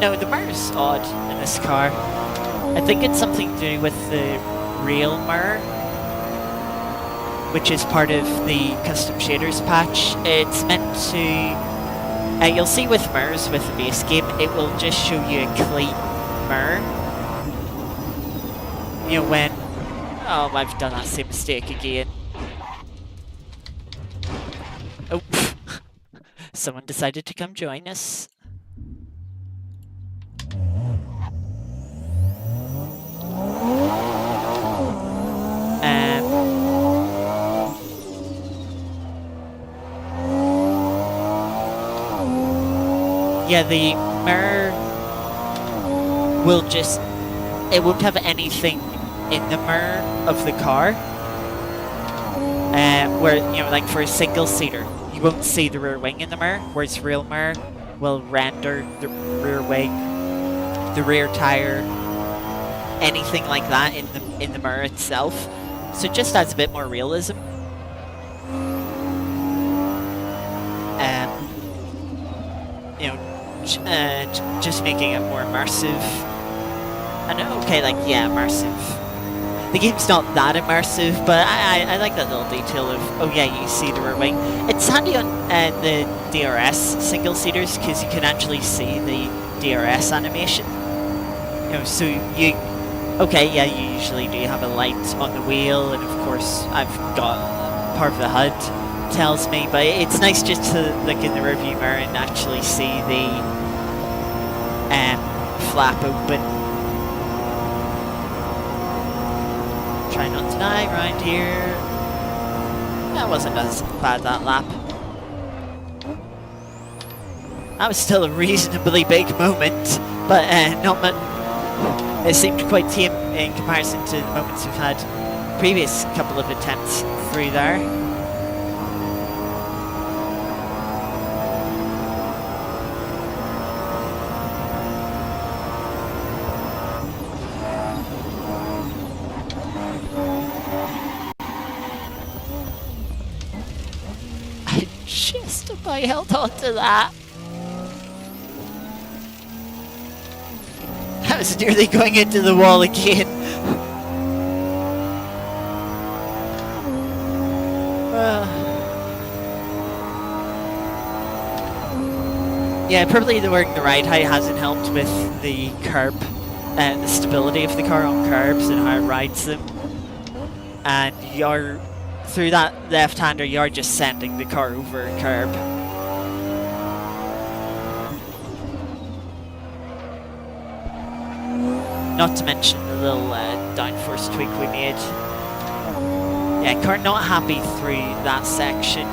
No, the mirror's odd in this car. I think it's something to do with the real mirror, which is part of the custom shaders patch. It's meant to... you'll see with mirrors with the base game, it will just show you a clean mirror. You know, when... Oh, I've done that same mistake again. Oh, someone decided to come join us. Yeah, the mirror will just... It won't have anything in the mirror of the car. Where, you know, like for a single-seater, you won't see the rear wing in the mirror, whereas real mirror will render the rear wing, the rear tire, anything like that in the mirror itself. So it just adds a bit more realism. You know, just making it more immersive. I know, okay, like, yeah, immersive. The game's not that immersive, but I like that little detail of, oh yeah, you see the rear wing. It's handy on the DRS single-seaters because you can actually see the DRS animation. You know, so you, okay, yeah, you usually do have a light on the wheel, and of course I've got part of the HUD tells me, but it's nice just to look in the rearview mirror and actually see the flap open. Try not to die around here. That wasn't as bad that lap. That was still a reasonably big moment, but not much. It seemed quite tame in comparison to the moments we've had previous couple of attempts through there. Just about held on to that. I was nearly going into the wall again. Yeah, probably the working the ride height hasn't helped with the curb and the stability of the car on curbs and how it rides them. And you're through that left-hander, you're just sending the car over a curb. Not to mention the little downforce tweak we made. Yeah, car not happy through that section.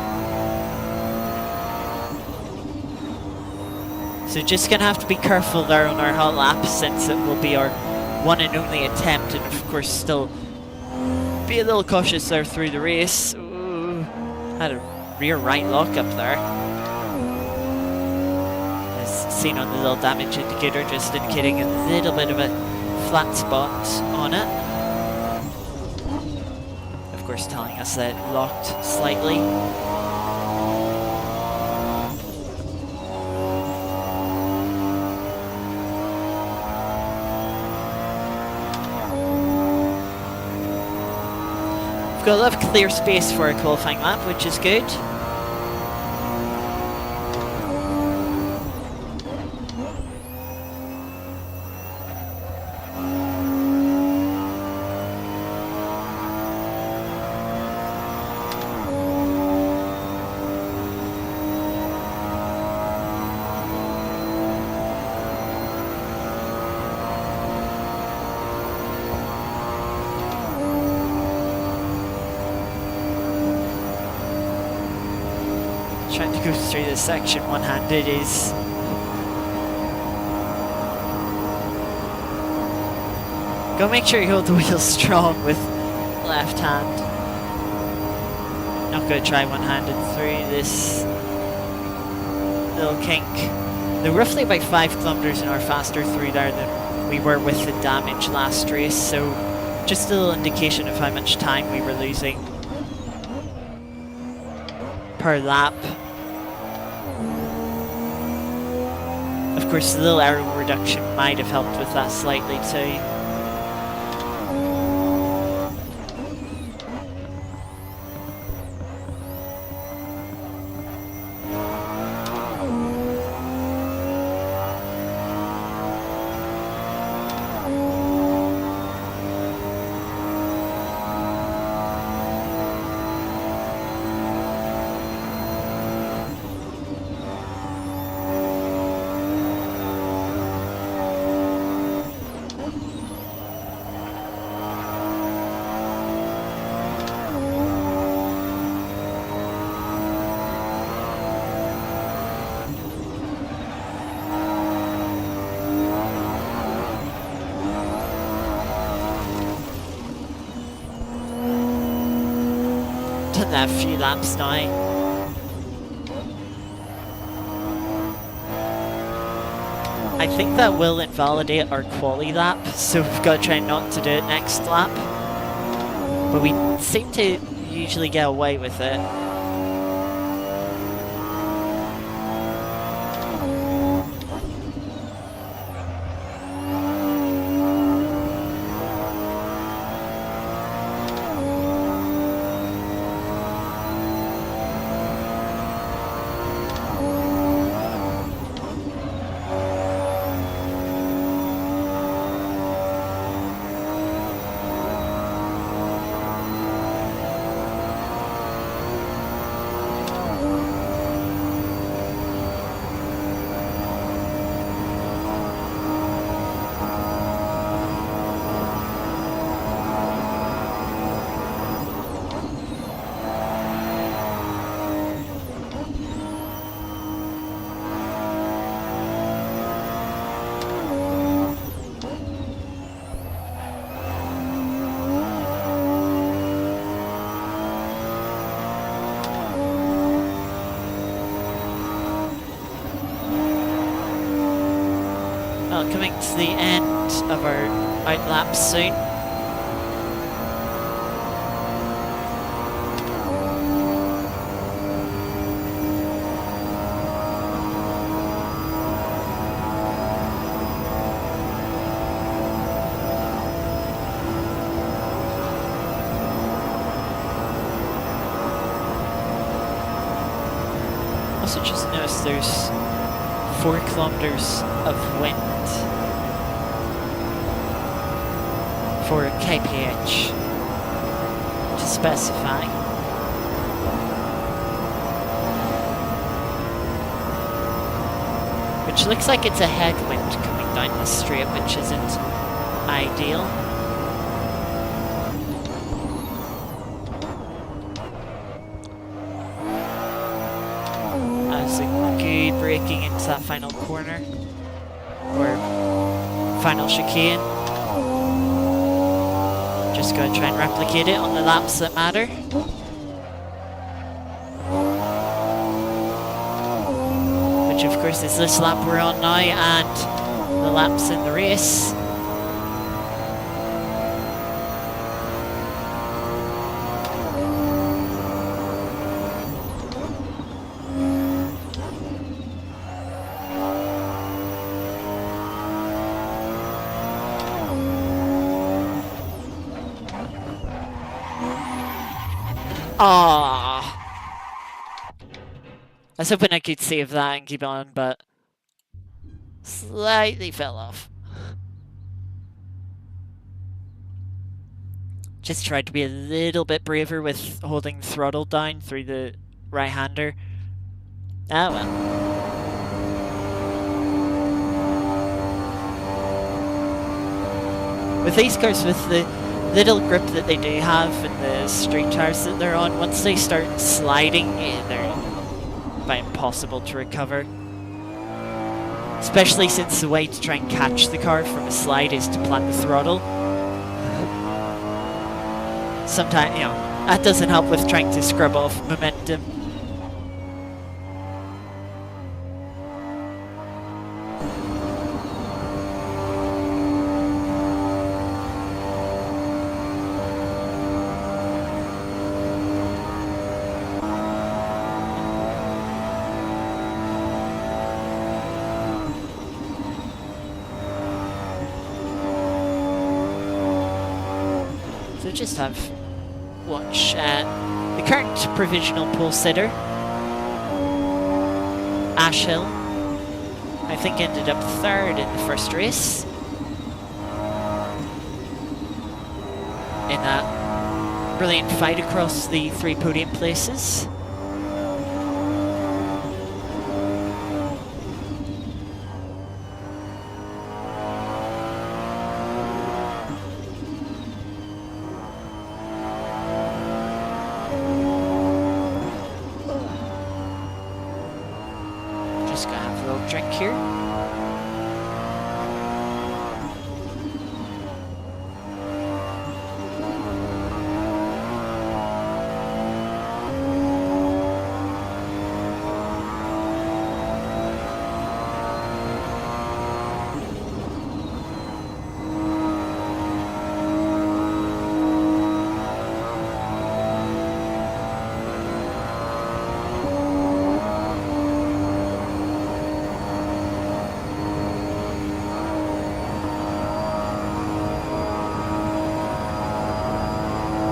So just gonna have to be careful there on our hot lap, since it will be our one and only attempt, and of course still be a little cautious there through the race. Ooh, had a rear right lock up there. As seen on the little damage indicator, just indicating a little bit of a flat spot on it. Of course telling us that it locked slightly. We've got a lot of clear space for a qualifying lap, which is good. Trying to go through this section one-handed is go make sure you hold the wheel strong with left hand. Not going to try one-handed through this little kink. They're roughly about 5 kilometers an hour faster through there than we were with the damage last race, so just a little indication of how much time we were losing per lap. Of course, the little aero reduction might have helped with that slightly too. Done that a few laps now. I think that will invalidate our quali lap, so we've got to try not to do it next lap. But we seem to usually get away with it. Well, coming to the end of our out lap soon. Also just noticed there's 4 kilometers of wind for kph to specify. Which looks like it's a headwind coming down the straight, which isn't ideal. Good braking into that final corner, or final chicane. Just going to try and replicate it on the laps that matter. Which of course is this lap we're on now and the laps in the race. Ah, I was hoping I could save that and keep on, but slightly fell off. Just tried to be a little bit braver with holding throttle down through the right-hander. Ah well. With these cars, with the little grip that they do have and the street tires that they're on, once they start sliding, they're about impossible to recover. Especially since the way to try and catch the car from a slide is to plant the throttle. Sometimes, you know, that doesn't help with trying to scrub off momentum. Just have watch the current provisional pole sitter, Ashhill, I think ended up 3rd in the first race in that brilliant fight across the 3 podium places. Drink here.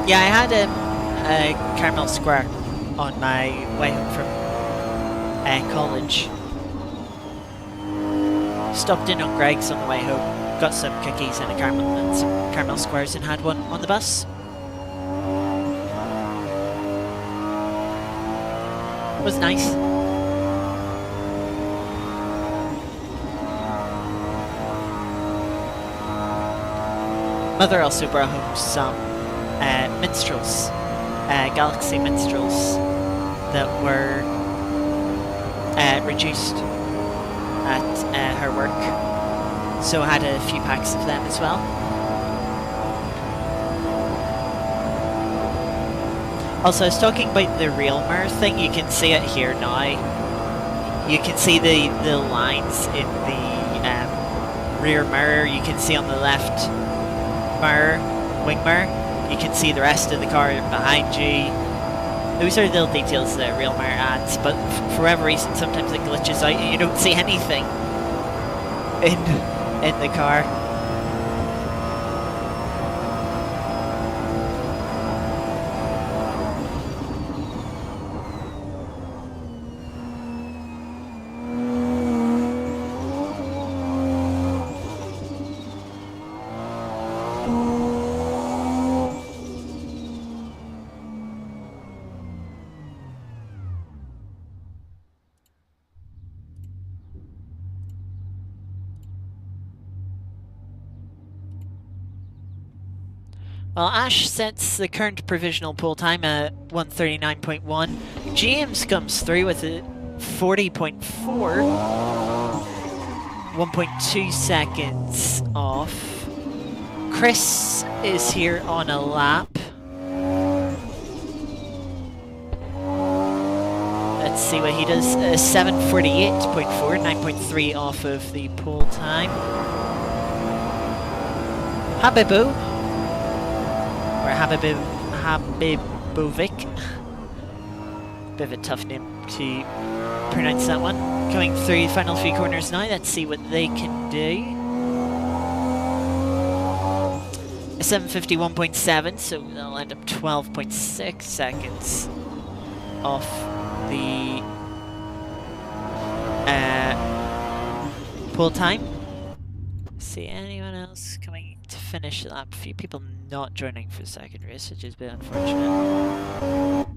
Yeah, I had a caramel square on my way home from college. Stopped in on Greg's on the way home, got some cookies and some caramel squares and had one on the bus. It was nice. Mother also brought home some minstrels, Galaxy minstrels that were reduced at her work, so I had a few packs of them as well. Also, I was talking about the Realmer thing. You can see it here now. You can see the lines in the rear mirror, you can see on the left mirror, wing mirror, you can see the rest of the car behind you. Those are little details that a real mirror adds, but for whatever reason sometimes it glitches out and you don't see anything in the car. Well, Ash sets the current provisional pole time at 1:39.1. James comes through with a 40.4, 1.2 seconds off. Chris is here on a lap. Let's see what he does. 7:48.4, 9.3 off of the pole time. Habibu. Or Habibovic. Bit of a tough name to pronounce that one. Coming through the final few corners now, let's see what they can do. A 7:51.7, so they'll end up 12.6 seconds off the pole time. See anyone else coming to finish the lap? A few people not joining for the second race, which is a bit unfortunate.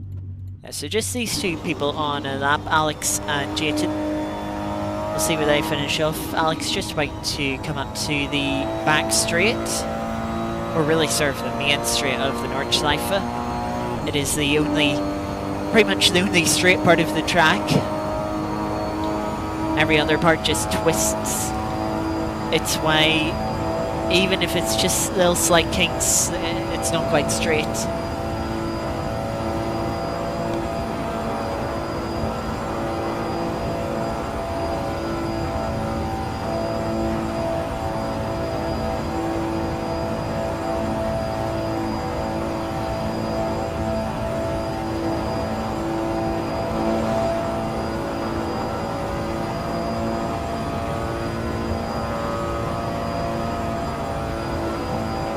Yeah, so just these two people on a lap, Alex and Jayton. We'll see where they finish off. Alex just about to come up to the back straight, or really sort of the main straight of the Nordschleife. It is the only, pretty much the only straight part of the track. Every other part just twists its way. Even if it's just little slight kinks, it's not quite straight.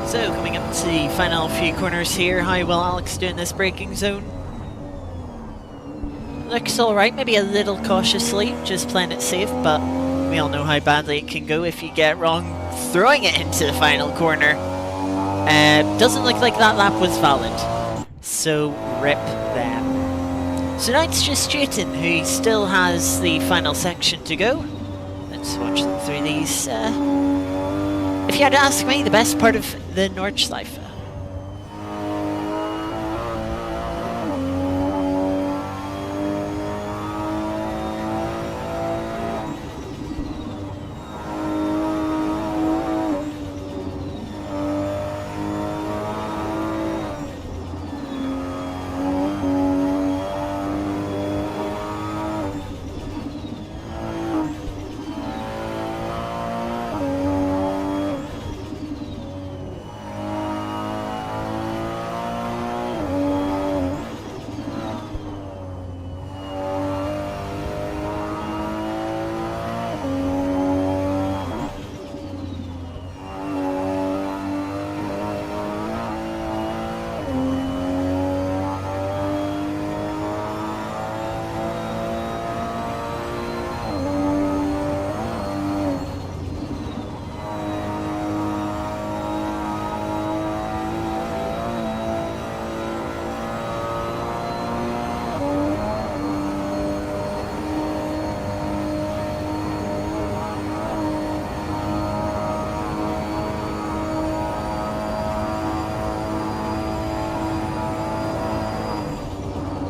So, coming up to the final few corners here, how will Alex do in this braking zone? Looks alright, maybe a little cautiously, just playing it safe, but we all know how badly it can go if you get wrong throwing it into the final corner. Doesn't look like that lap was valid, so rip them. So now it's just Jayton, who still has the final section to go. Let's watch them through these. If you had to ask me, the best part of the Nordschleife.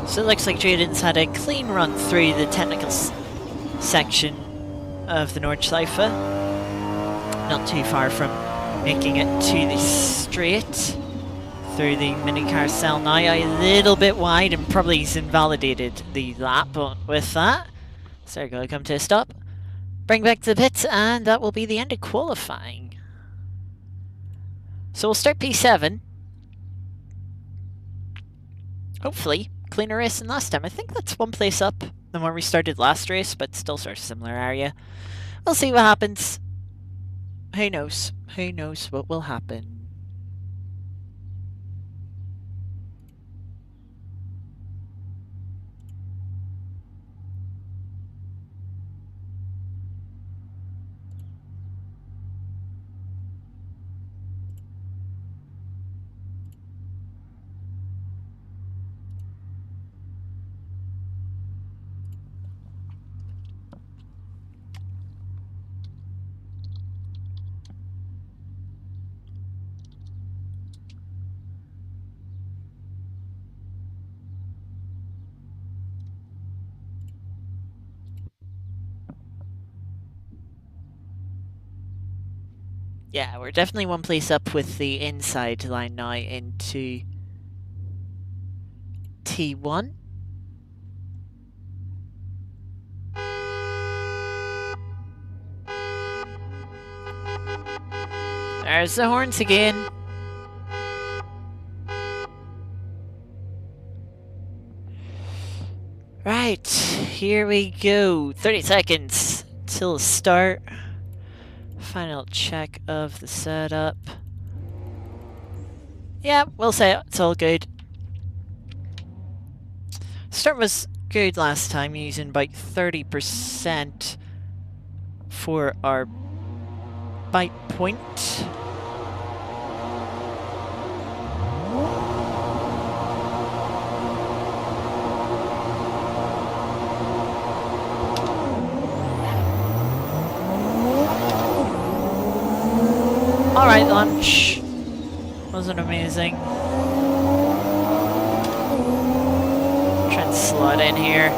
So it looks like Jayden's had a clean run through the technical section of the Nordschleife. Not too far from making it to the straight through the mini carousel now. A little bit wide and probably has invalidated the lap with that. So we're going to come to a stop. bring back the pits, and that will be the end of qualifying. So we'll start P7. Hopefully, cleaner race than last time. I think that's one place up than where we started last race, but still sort of similar area. We'll see what happens. Who knows? Who knows what will happen? Yeah, we're definitely one place up with the inside line now into T1. There's the horns again. Right, here we go. 30 seconds till start. Final check of the setup. Yeah, we'll say it's all good. Start was good last time, using about 30% for our bite point. Alright, lunch. Wasn't amazing. Try and slot in here.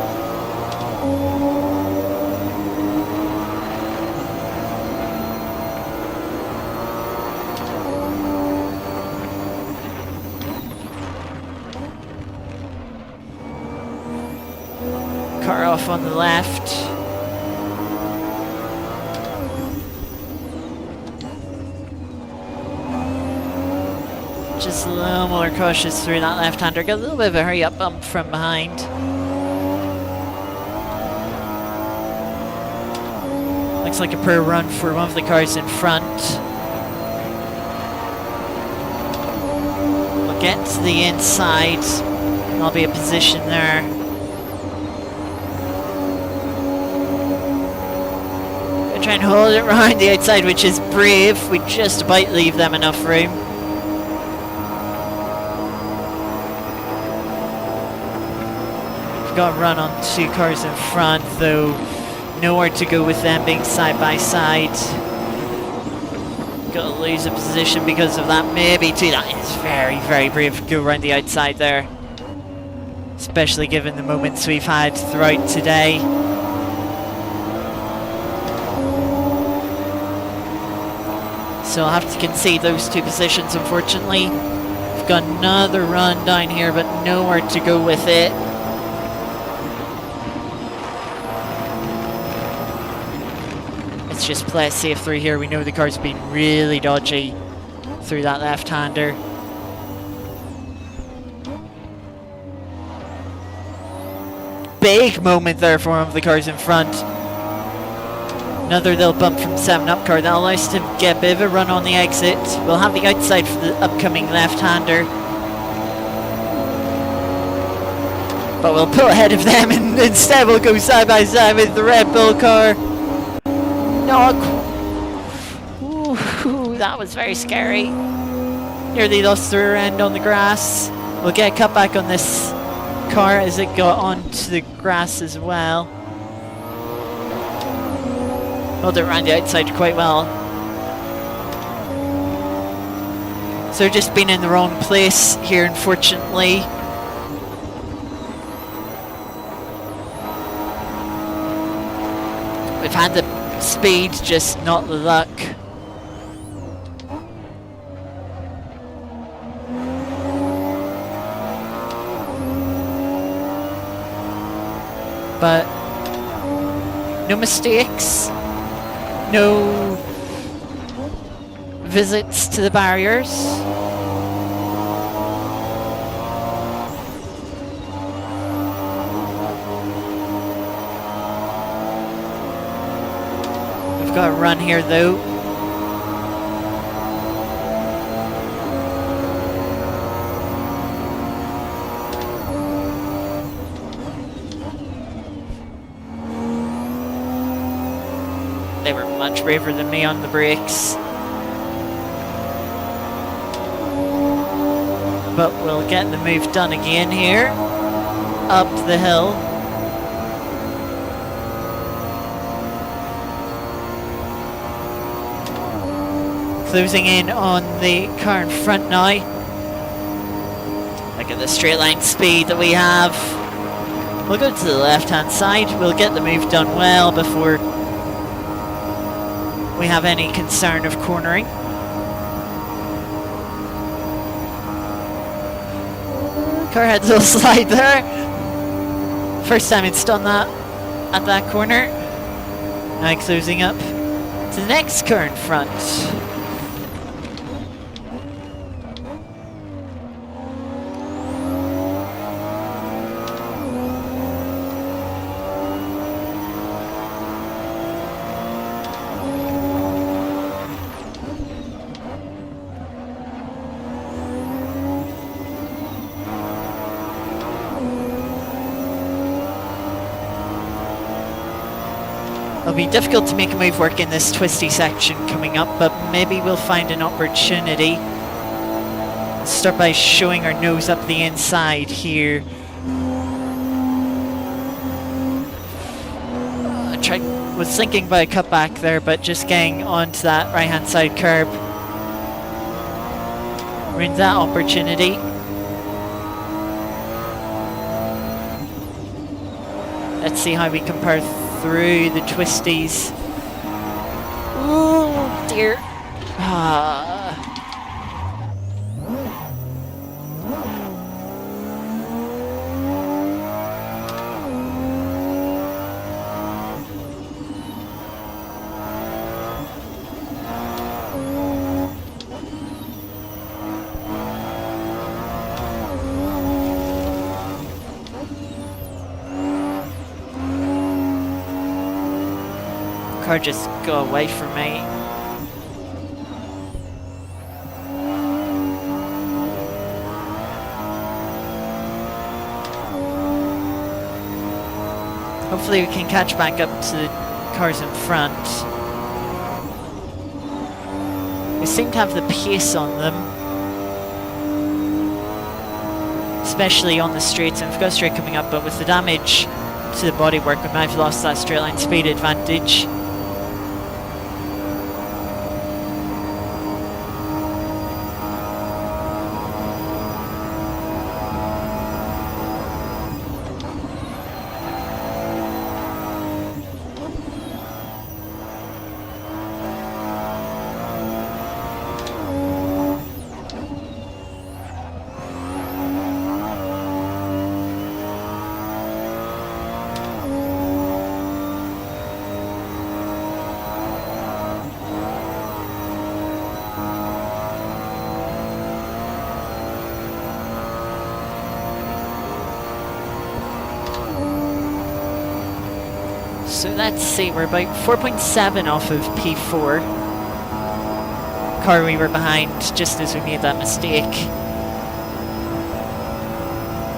Car off on the left. Just a little more cautious through that left-hander. Got a little bit of a hurry-up bump from behind. Looks like a poor run for one of the cars in front. We'll get to the inside. I'll be a position there. We'll try and hold it around the outside, which is brave. We just about leave them enough room. Got run on two cars in front, though nowhere to go with them being side by side. Got to lose a position because of that, maybe too. That is very, very brave to go around the outside there, especially given the moments we've had throughout today. So I'll have to concede those two positions, unfortunately. We've got another run down here, but nowhere to go with it. Just play it safe through here. We know the car's been really dodgy through that left-hander. Big moment there for one of the cars in front. Another little bump from 7-Up car. That allows us to get a bit of a run on the exit. We'll have the outside for the upcoming left-hander. But we'll pull ahead of them, and instead we'll go side by side with the Red Bull car. Ooh, that was very scary. Nearly lost the rear end on the grass. We'll get a cutback on this car as it got onto the grass as well. Held it around the outside quite well. So just been in the wrong place here, unfortunately. We've had the speed, just not the luck. But no mistakes. No visits to the barriers. We've got a run here though. They were much braver than me on the brakes. But we'll get the move done again here. Up the hill. Closing in on the car in front now. Look at the straight line speed that we have. We'll go to the left hand side. We'll get the move done well before we have any concern of cornering. Car had a little slide there. First time it's done that at that corner. Now closing up to the next car in front. It'll be difficult to make a move work in this twisty section coming up, but maybe we'll find an opportunity. Let's start by showing our nose up the inside here. Was thinking about a cutback there, but just getting onto that right hand side curb. Ruined that opportunity. Let's see how we compare through the twisties. Oh dear. Car just go away from me. Hopefully we can catch back up to the cars in front. We seem to have the pace on them, especially on the straights, and we've got a straight coming up, but with the damage to the bodywork we might have lost that straight line speed advantage. So let's see, we're about 4.7 off of P4. Car we were behind just as we made that mistake.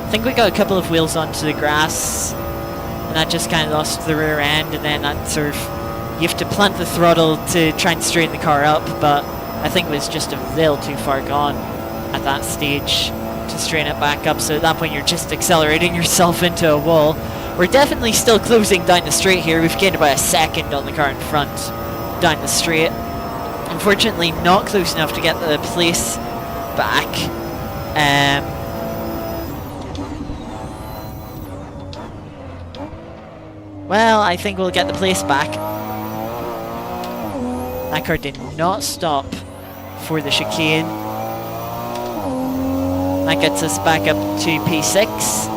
I think we got a couple of wheels onto the grass, and that just kind of lost the rear end, and then that sort of, you have to plant the throttle to try and straighten the car up, but I think it was just a little too far gone at that stage to straighten it back up, so at that point you're just accelerating yourself into a wall. We're definitely still closing down the straight here. We've gained about a second on the car in front down the straight. Unfortunately not close enough to get the place back. Well, I think we'll get the place back. That car did not stop for the chicane. That gets us back up to P6.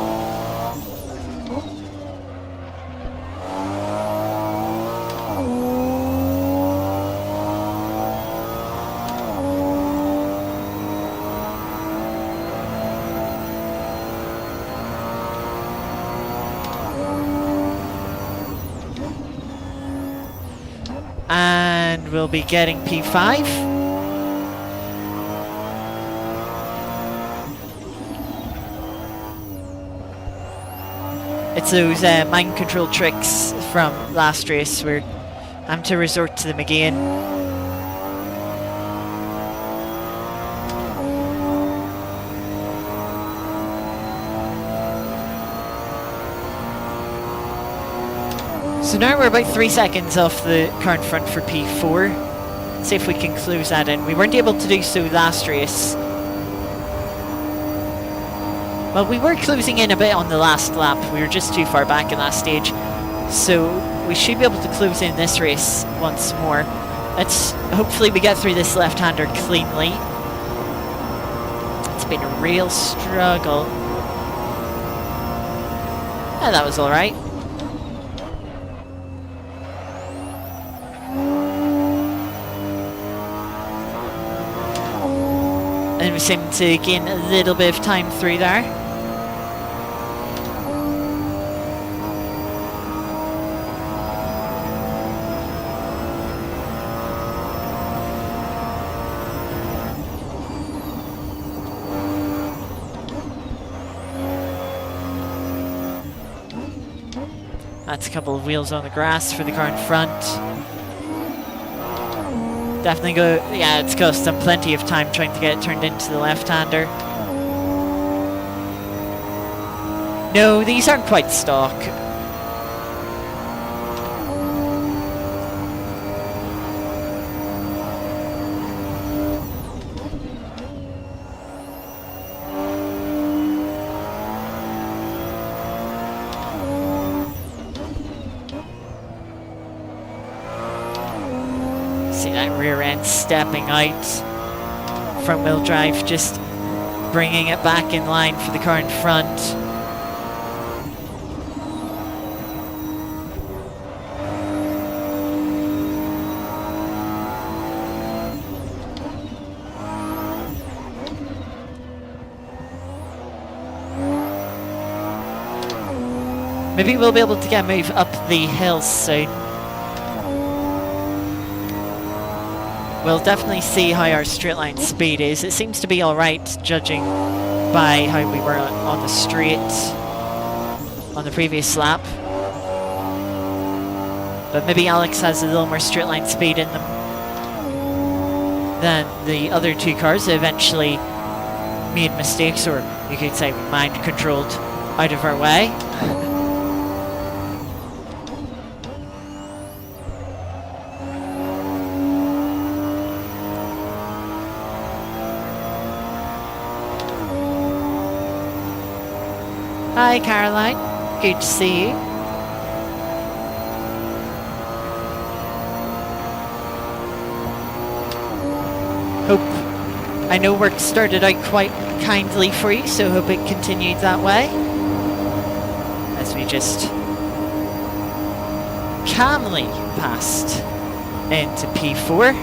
and we'll be getting P5. It's those mind control tricks from last race where I'm to resort to them again. So now we're about 3 seconds off the car in front for P4. See if we can close that in. We weren't able to do so last race. Well, we were closing in a bit on the last lap. We were just too far back in last stage. So we should be able to close in this race once more. Hopefully we get through this left-hander cleanly. It's been a real struggle. Yeah, that was alright. And we seem to gain a little bit of time through there. That's a couple of wheels on the grass for the car in front. Definitely go, yeah, it's cost them plenty of time trying to get it turned into the left-hander. No, these aren't quite stock. See that rear end stepping out, front wheel drive just bringing it back in line for the car in front. Maybe we'll be able to get a move up the hill soon. We'll definitely see how our straight line speed is. It seems to be alright, judging by how we were on the straight on the previous lap. But maybe Alex has a little more straight line speed in them than the other two cars that eventually made mistakes, or you could say mind controlled, out of our way. Hi Caroline, good to see you. I know work started out quite kindly for you, so hope it continued that way. As we just calmly passed into P4.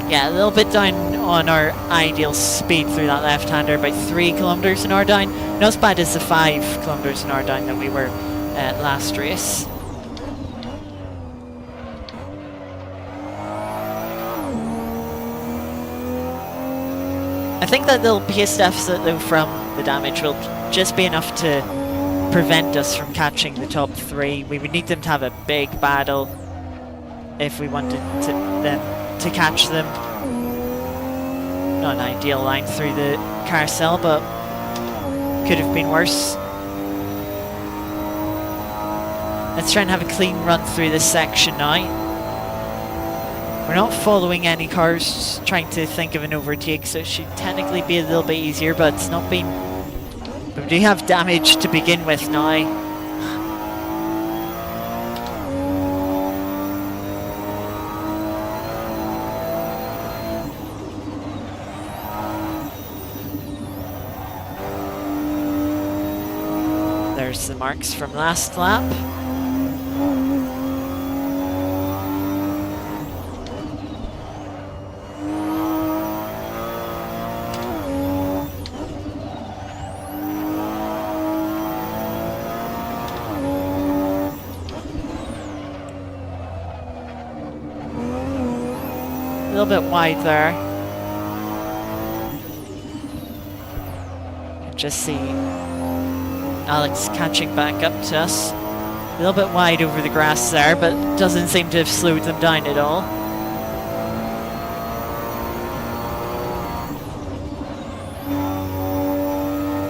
Yeah, a little bit down on our ideal speed through that left-hander, about 3 kilometers an hour down. Not as bad as the 5 kilometers an hour down that we were at last race. I think that little pace deficit though from the damage will just be enough to prevent us from catching the top 3. We would need them to have a big battle if we wanted them to catch them. Not an ideal line through the carousel, but could have been worse. Let's try and have a clean run through this section now. We're not following any cars, trying to think of an overtake, so it should technically be a little bit easier, but it's not been... But we do have damage to begin with now. There's the marks from last lap. little bit wide there. Just see Alex catching back up to us. A little bit wide over the grass there, but doesn't seem to have slowed them down at all.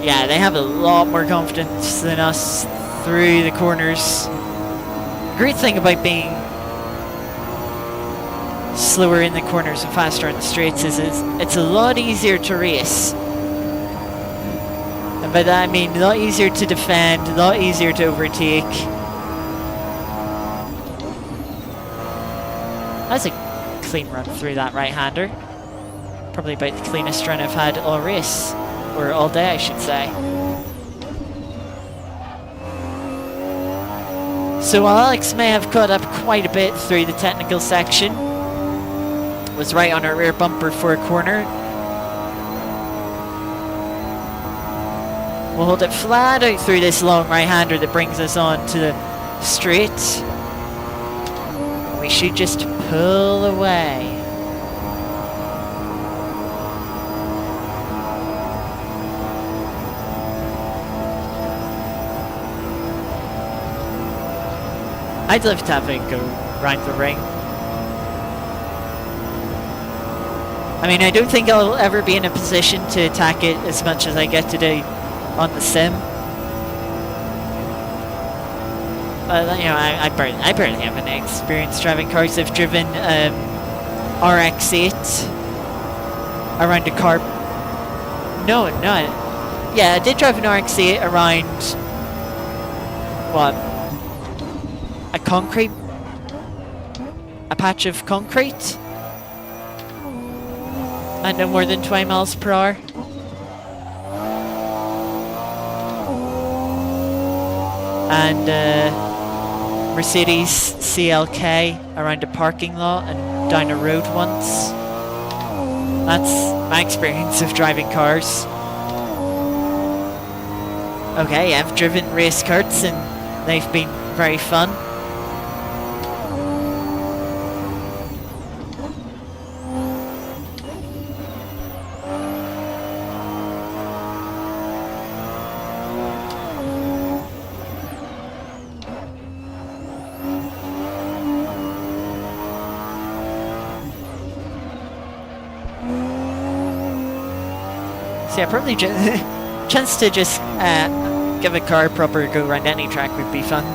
Yeah, they have a lot more confidence than us through the corners. The great thing about being slower in the corners and faster on the straights is it's a lot easier to race. And by that I mean a lot easier to defend, a lot easier to overtake. That's a clean run through that right-hander. Probably about the cleanest run I've had all race. Or all day, I should say. So while Alex may have caught up quite a bit through the technical section, was right on our rear bumper for a corner. We'll hold it flat out through this long right-hander that brings us on to the straight. We should just pull away. I'd love to have it go round the ring. I mean, I don't think I'll ever be in a position to attack it as much as I get to do on the sim. But, you know, I barely have any experience driving cars. I've driven RX-8 around a car. No. Yeah, I did drive an RX-8 around, what? A patch of concrete at no more than 20 miles per hour. And Mercedes CLK around a parking lot and down a road once. That's my experience of driving cars. Okay, I've driven race karts and they've been very fun. Yeah, probably chance to just give a car a proper go around any track would be fun.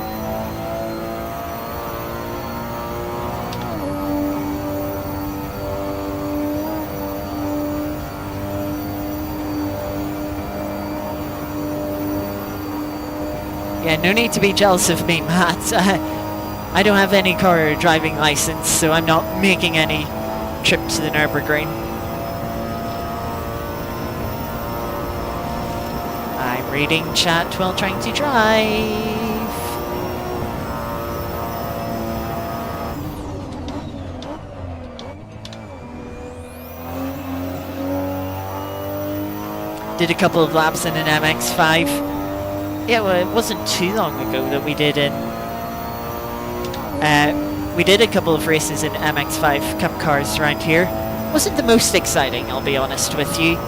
Yeah, no need to be jealous of me, Matt. I don't have any car driving license, so I'm not making any trip to the Nürburgring. Reading chat while trying to drive. Did a couple of laps in an MX-5. Yeah, well, it wasn't too long ago that we did we did a couple of races in MX-5 Cup cars around here. Wasn't the most exciting, I'll be honest with you.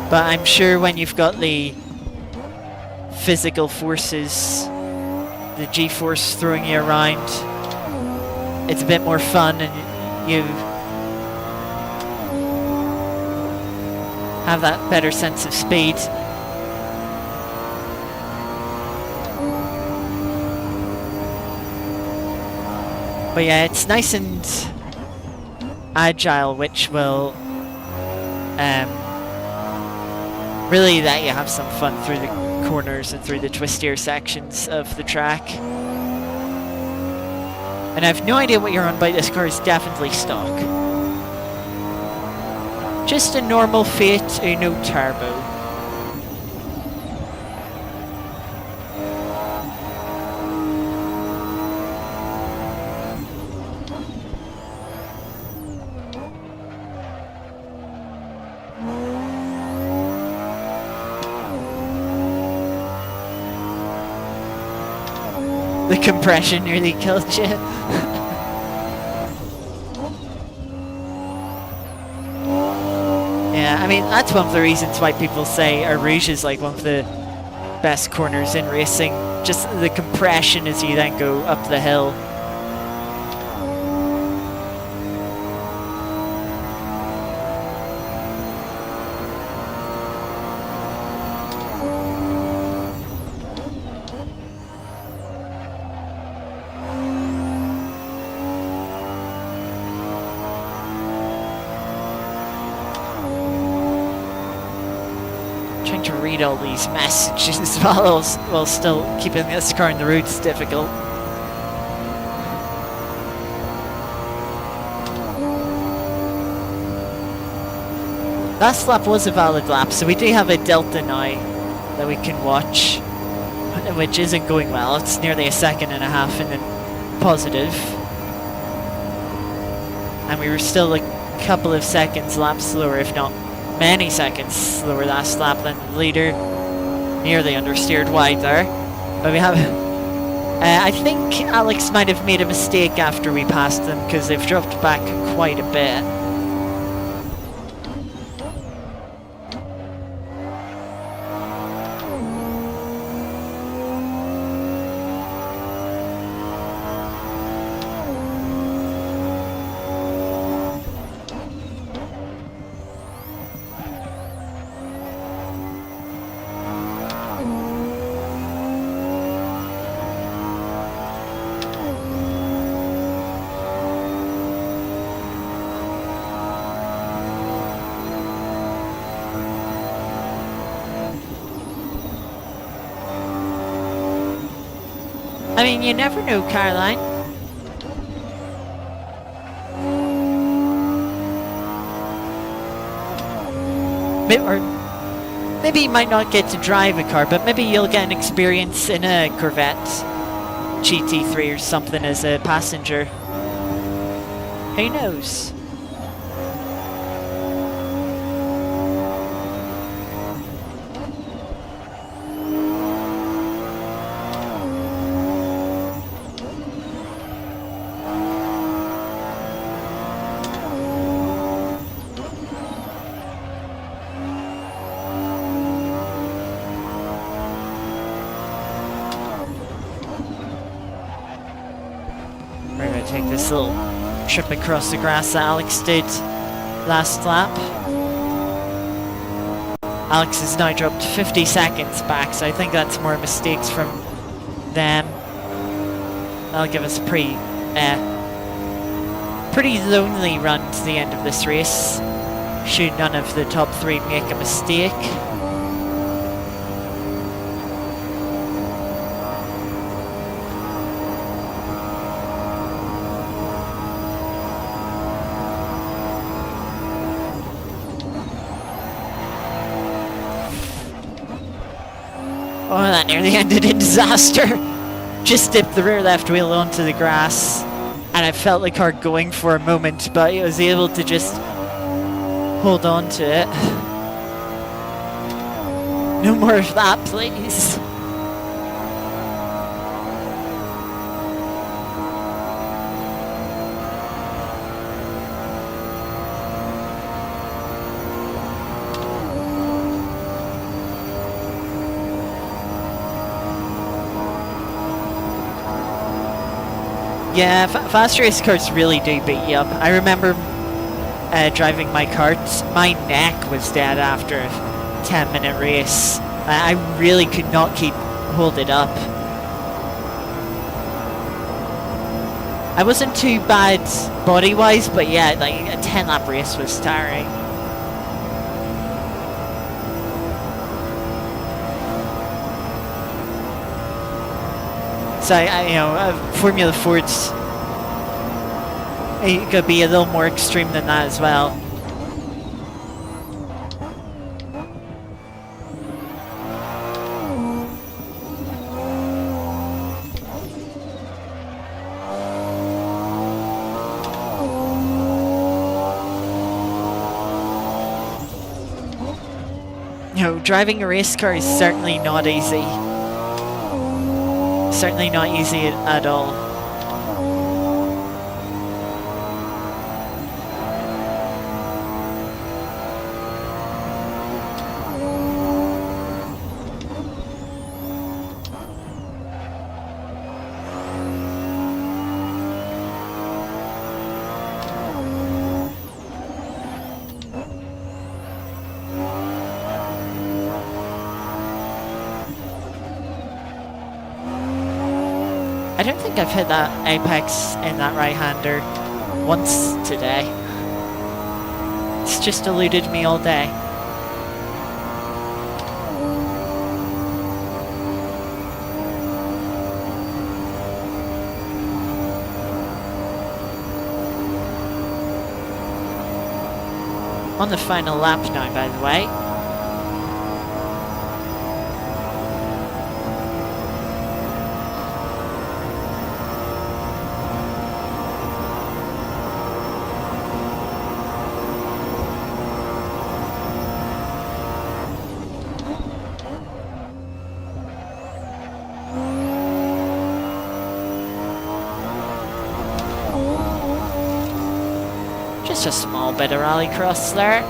But I'm sure when you've got the physical forces, the G-force throwing you around, it's a bit more fun and you have that better sense of speed. But yeah, it's nice and agile, which will really let you have some fun through the corners and through the twistier sections of the track. And I have no idea what you're on, but this car is definitely stock. Just a normal Fiat Uno Turbo. The compression nearly killed you. Yeah, I mean, that's one of the reasons why people say Rouge is like one of the best corners in racing. Just the compression as you then go up the hill. Trying to read all these messages while still keeping this car in the road is difficult. Last lap was a valid lap, so we do have a delta now that we can watch, which isn't going well. It's nearly a second and a half in the positive. And we were still a couple of seconds lap slower, if not many seconds slower last lap than the leader. Nearly understeered wide there. But we have... I think Alex might have made a mistake after we passed them, because they've dropped back quite a bit. I mean, you never know, Caroline. Or maybe you might not get to drive a car, but maybe you'll get an experience in a Corvette GT3 or something as a passenger. Who knows? We're going to take this little trip across the grass that Alex did last lap. Alex has now dropped 50 seconds back, so I think that's more mistakes from them. That'll give us a pretty lonely run to the end of this race. Should none of the top three make a mistake. Oh, that nearly ended in disaster. Just dipped the rear left wheel onto the grass, and I felt the car going for a moment, but I was able to just hold on to it. No more of that, please. Yeah, fast race cars really do beat you up. I remember driving my kart. My neck was dead after a 10-minute race. I really could not hold it up. I wasn't too bad body-wise, but yeah, like a 10-lap race was tiring. So, Formula Ford's it could be a little more extreme than that as well. Driving a race car is certainly not easy. certainly not easy at all. I don't think I've hit that apex in that right-hander once today. It's just eluded me all day. On the final lap now, by the way. Just a small bit of rallycross there.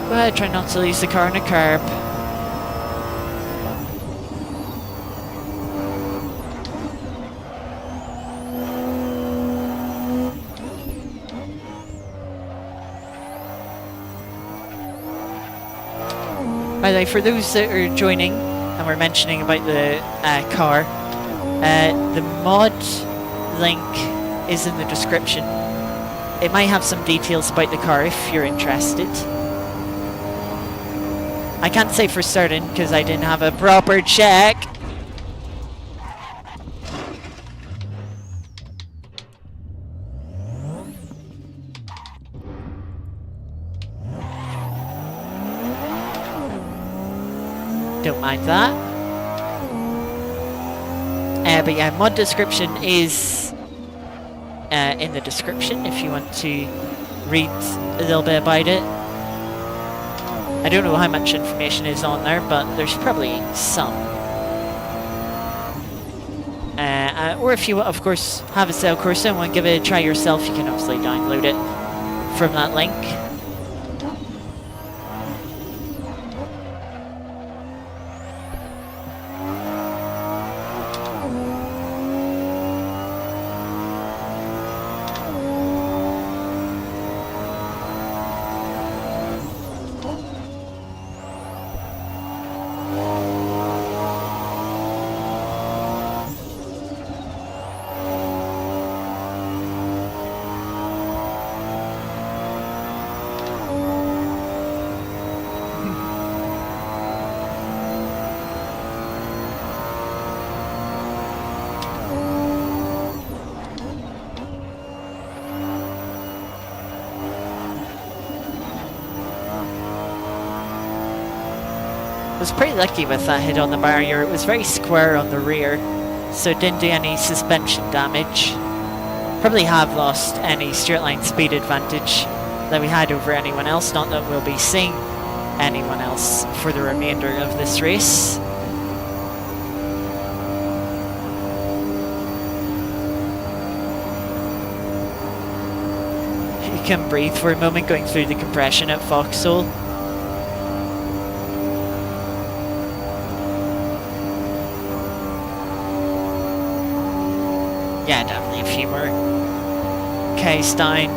But try not to lose the car on a curb. By the way, for those that are joining, and we're mentioning about the car, the mod link is in the description. It might have some details about the car if you're interested. I can't say for certain because I didn't have a proper check. Don't mind that. But yeah, mod description is in the description if you want to read a little bit about it. I don't know how much information is on there, but there's probably some. Or if you, of course, have a Assetto Corsa and want to give it a try yourself, you can obviously download it from that link. I was pretty lucky with that hit on the barrier. It was very square on the rear, so it didn't do any suspension damage. Probably have lost any straight line speed advantage that we had over anyone else, not that we'll be seeing anyone else for the remainder of this race. You can breathe for a moment going through the compression at Vauxhall. Yeah, definitely a few more K's down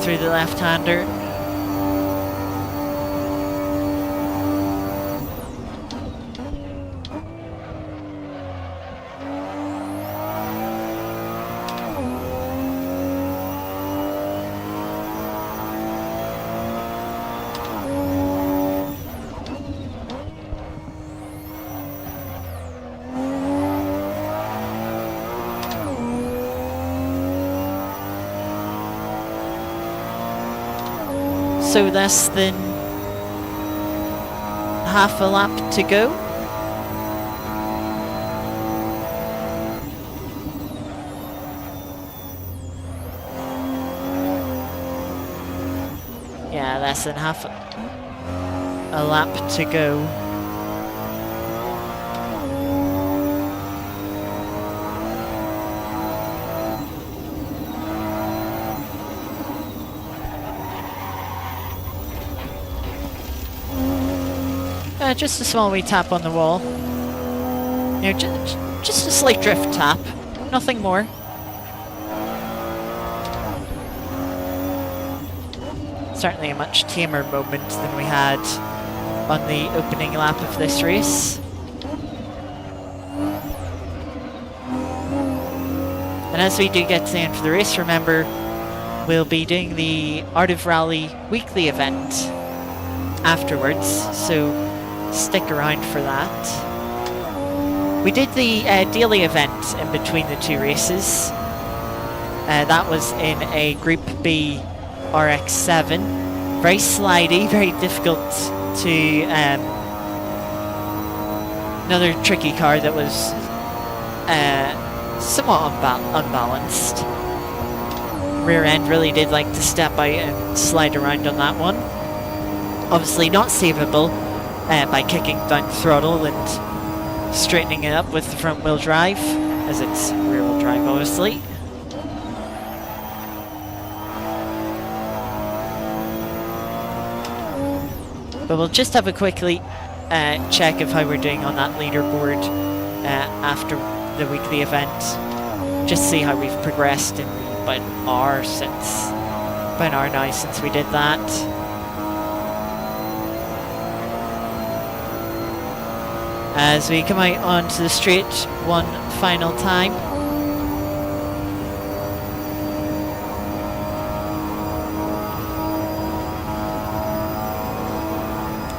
through the left-hander. So less than half a lap to go. Yeah, less than half. a lap to go. Just a small wee tap on the wall. You know, just a slight drift tap, nothing more. Certainly a much tamer moment than we had on the opening lap of this race. And as we do get to the end of the race, remember, we'll be doing the Art of Rally weekly event afterwards, so stick around for that. We did the daily event in between the two races. That was in a Group B RX-7. Very slidey, very difficult to... another tricky car that was somewhat unbalanced. Rear end really did like to step out and slide around on that one. Obviously not savable by kicking down the throttle and straightening it up with the front wheel drive, as it's rear wheel drive obviously. But we'll just have a quickly check of how we're doing on that leaderboard after the weekly event. Just see how we've progressed in about an hour now since we did that. As we come out onto the straight one final time.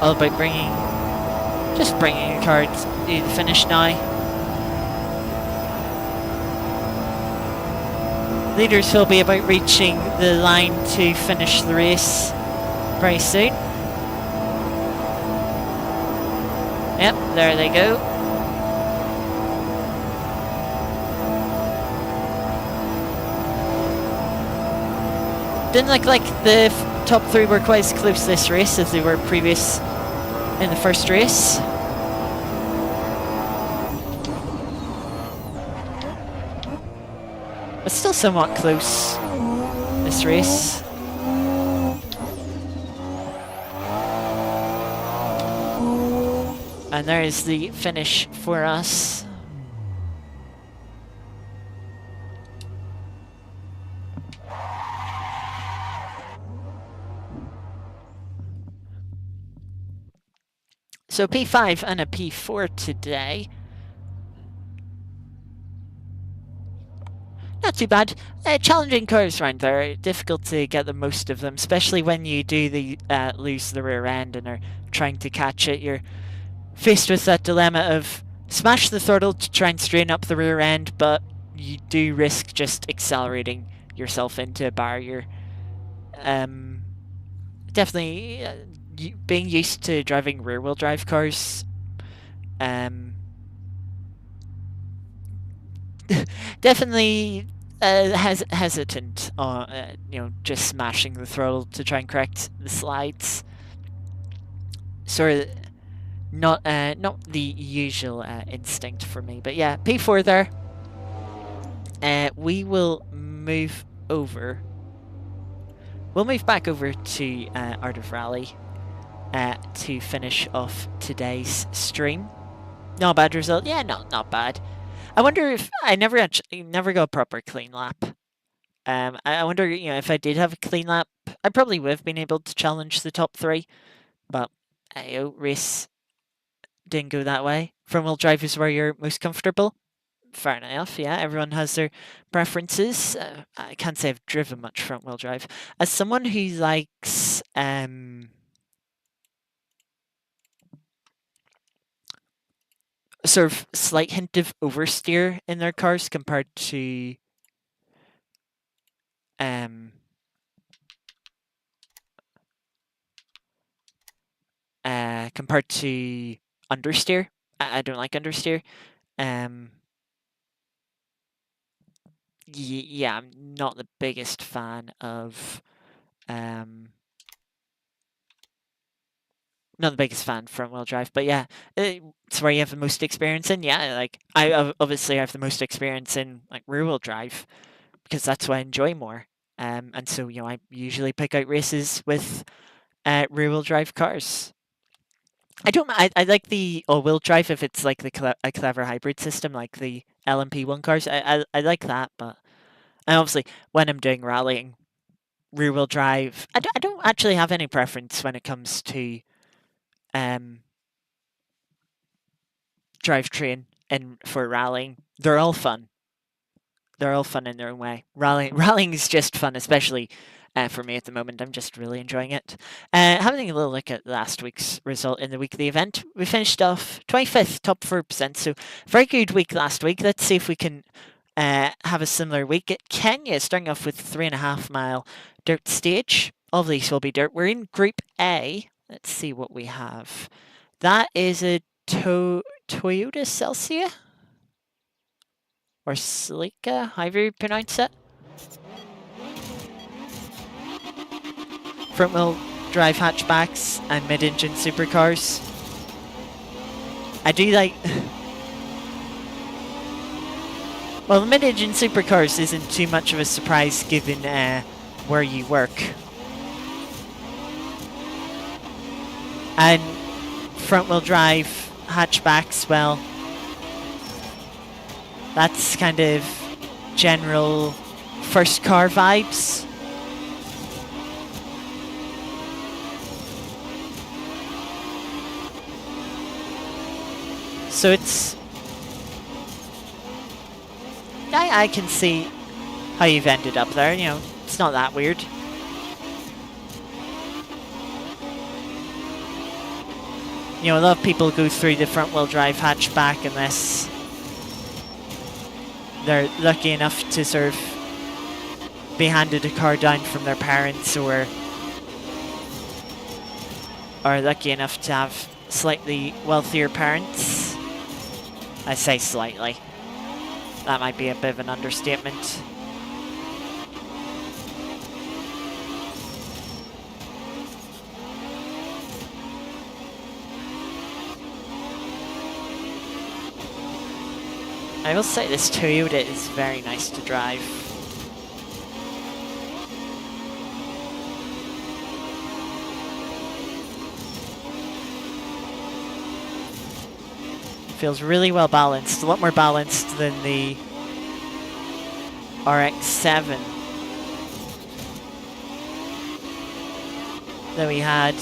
All about bringing a car to the finish now. Leaders will be about reaching the line to finish the race very soon. Yep, there they go. Didn't look like the top three were quite as close this race as they were previous in the first race. But still somewhat close this race. And there is the finish for us. So P5 and a P4 today. Not too bad. Challenging curves around there. Difficult to get the most of them, especially when you do lose the rear end and are trying to catch it. You're faced with that dilemma of smash the throttle to try and straighten up the rear end, but you do risk just accelerating yourself into a barrier. Definitely being used to driving rear-wheel drive cars, definitely hesitant on just smashing the throttle to try and correct the slides. Sort of not the usual instinct for me, but yeah, P4 there. We will move over. We'll move back over to Art of Rally to finish off today's stream. Not a bad result. Yeah, not bad. I wonder if I never got a proper clean lap. I wonder, if I did have a clean lap, I probably would have been able to challenge the top three. But race didn't go that way. Front wheel drive is where you're most comfortable. Fair enough, yeah, everyone has their preferences. I can't say I've driven much front wheel drive. As someone who likes a sort of slight hint of oversteer in their cars compared to understeer. I don't like understeer. Yeah, I'm not the biggest fan of not the biggest fan of front-wheel drive, but yeah, it's where you have the most experience in. Yeah, like obviously have the most experience in like rear-wheel drive because that's what I enjoy more. And so I usually pick out races with rear-wheel drive cars. I like the all-wheel drive if it's like a clever hybrid system like the LMP1 cars. I like that, but and obviously when I'm doing rallying, rear-wheel drive. I don't actually have any preference when it comes to um drivetrain and for rallying. They're all fun. They're all fun in their own way. Rallying is just fun, especially for me at the moment. I'm just really enjoying it. Having a little look at last week's result in the weekly event, we finished off 25th, top 4%. So very good week last week. Let's see if we can have a similar week. At Kenya, starting off with 3.5 mile dirt stage. All of these will be dirt. We're in Group A. Let's see what we have. That is a Toyota Celsia or Celica, however you pronounce it. Front-wheel drive hatchbacks and mid-engine supercars. I do like... Well, the mid-engine supercars isn't too much of a surprise given where you work. And front-wheel drive hatchbacks, well, that's kind of general first car vibes. So it's... I can see how you've ended up there, it's not that weird. A lot of people go through the front-wheel drive hatchback unless they're lucky enough to sort of be handed a car down from their parents or are lucky enough to have slightly wealthier parents. I say slightly. That might be a bit of an understatement. I will say this Toyota is very nice to drive. Feels really well balanced, a lot more balanced than the RX-7 that we had.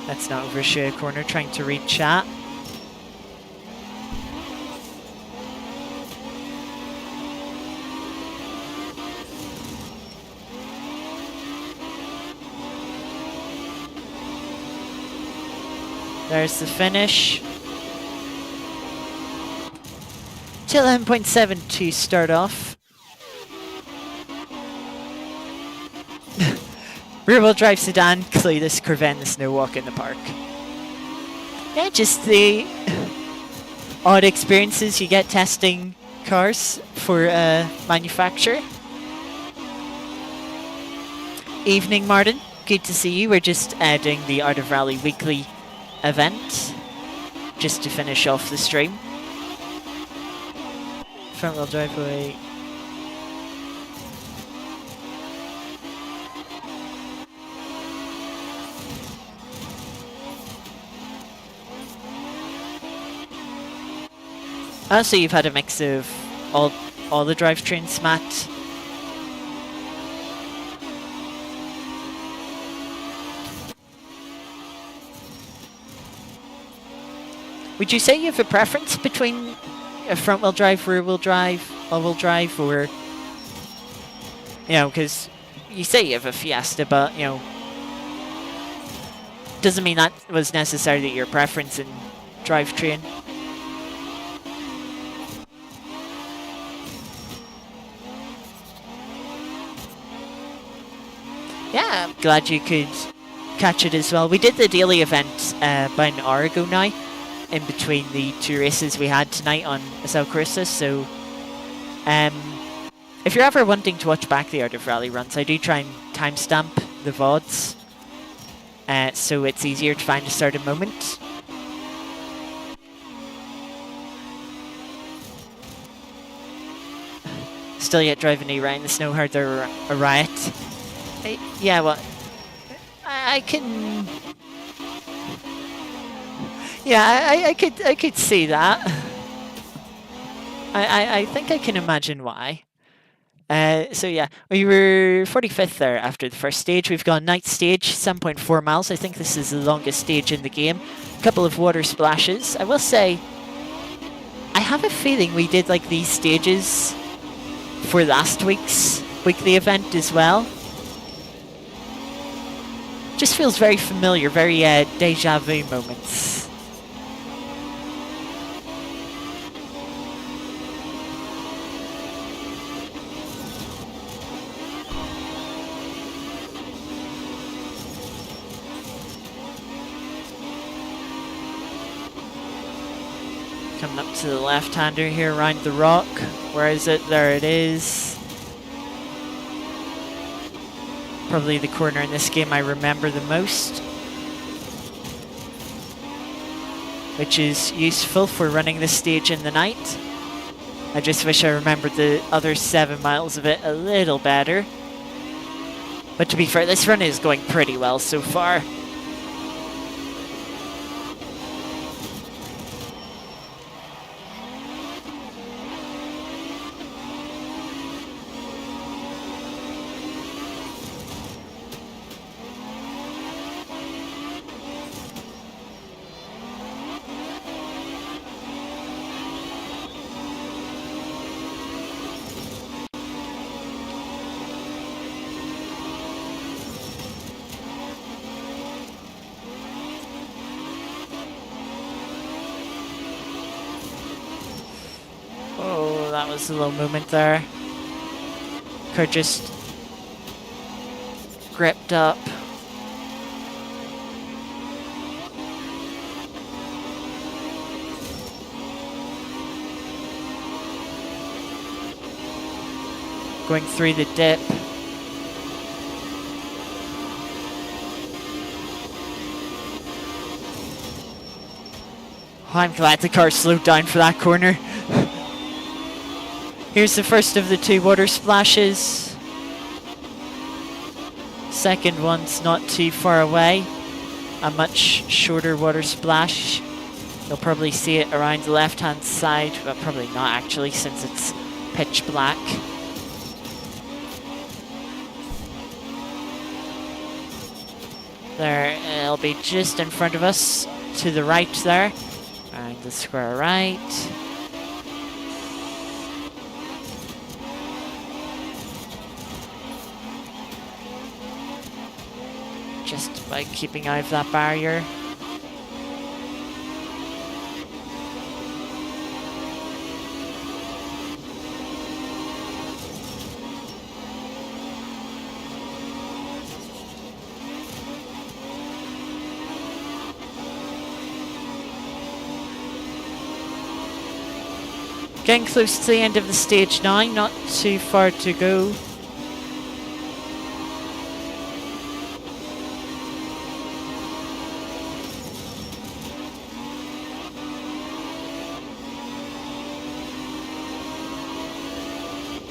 Let's not overshoot a corner trying to read chat. There's the finish. 11.7 to start off. Rear-wheel drive sedan, clueless Corvette, the snow walk in the park. Yeah, just the odd experiences you get testing cars for manufacturer. Evening, Martin. Good to see you. We're just doing the Art of Rally weekly event, just to finish off the stream. Front-wheel drive away. So you've had a mix of all the drivetrains, Matt. Would you say you have a preference between a front-wheel drive, rear-wheel drive, all-wheel drive, or because you say you have a Fiesta, but doesn't mean that was necessarily your preference in drivetrain. Yeah, I'm glad you could catch it as well. We did the daily event about an hour ago now, in between the two races we had tonight on Assetto Corsa, so If you're ever wanting to watch back the Art of Rally runs, I do try and timestamp the VODs, so it's easier to find a certain moment. Still yet driving around the snow herd or a riot. Yeah, well, I can. Yeah, I could see that. I think I can imagine why. So yeah, we were 45th there after the first stage. We've got night stage, 7.4 miles. I think this is the longest stage in the game. A couple of water splashes. I will say, I have a feeling we did like these stages for last week's weekly event as well. Just feels very familiar, very deja vu moments. Coming up to the left-hander here around the rock. Where is it? There it is. Probably the corner in this game I remember the most, which is useful for running this stage in the night. I just wish I remembered the other 7 miles of it a little better. But to be fair, this run is going pretty well so far. Oh, that was a little movement there. Car just gripped up. Going through the dip. Oh, I'm glad the car slowed down for that corner. Here's the first of the 2 water splashes. Second one's not too far away. A much shorter water splash. You'll probably see it around the left-hand side, but probably not actually since it's pitch black. There, it'll be just in front of us, to the right there. And the square right. Just by keeping out of that barrier. Getting close to the end of the stage now, not too far to go.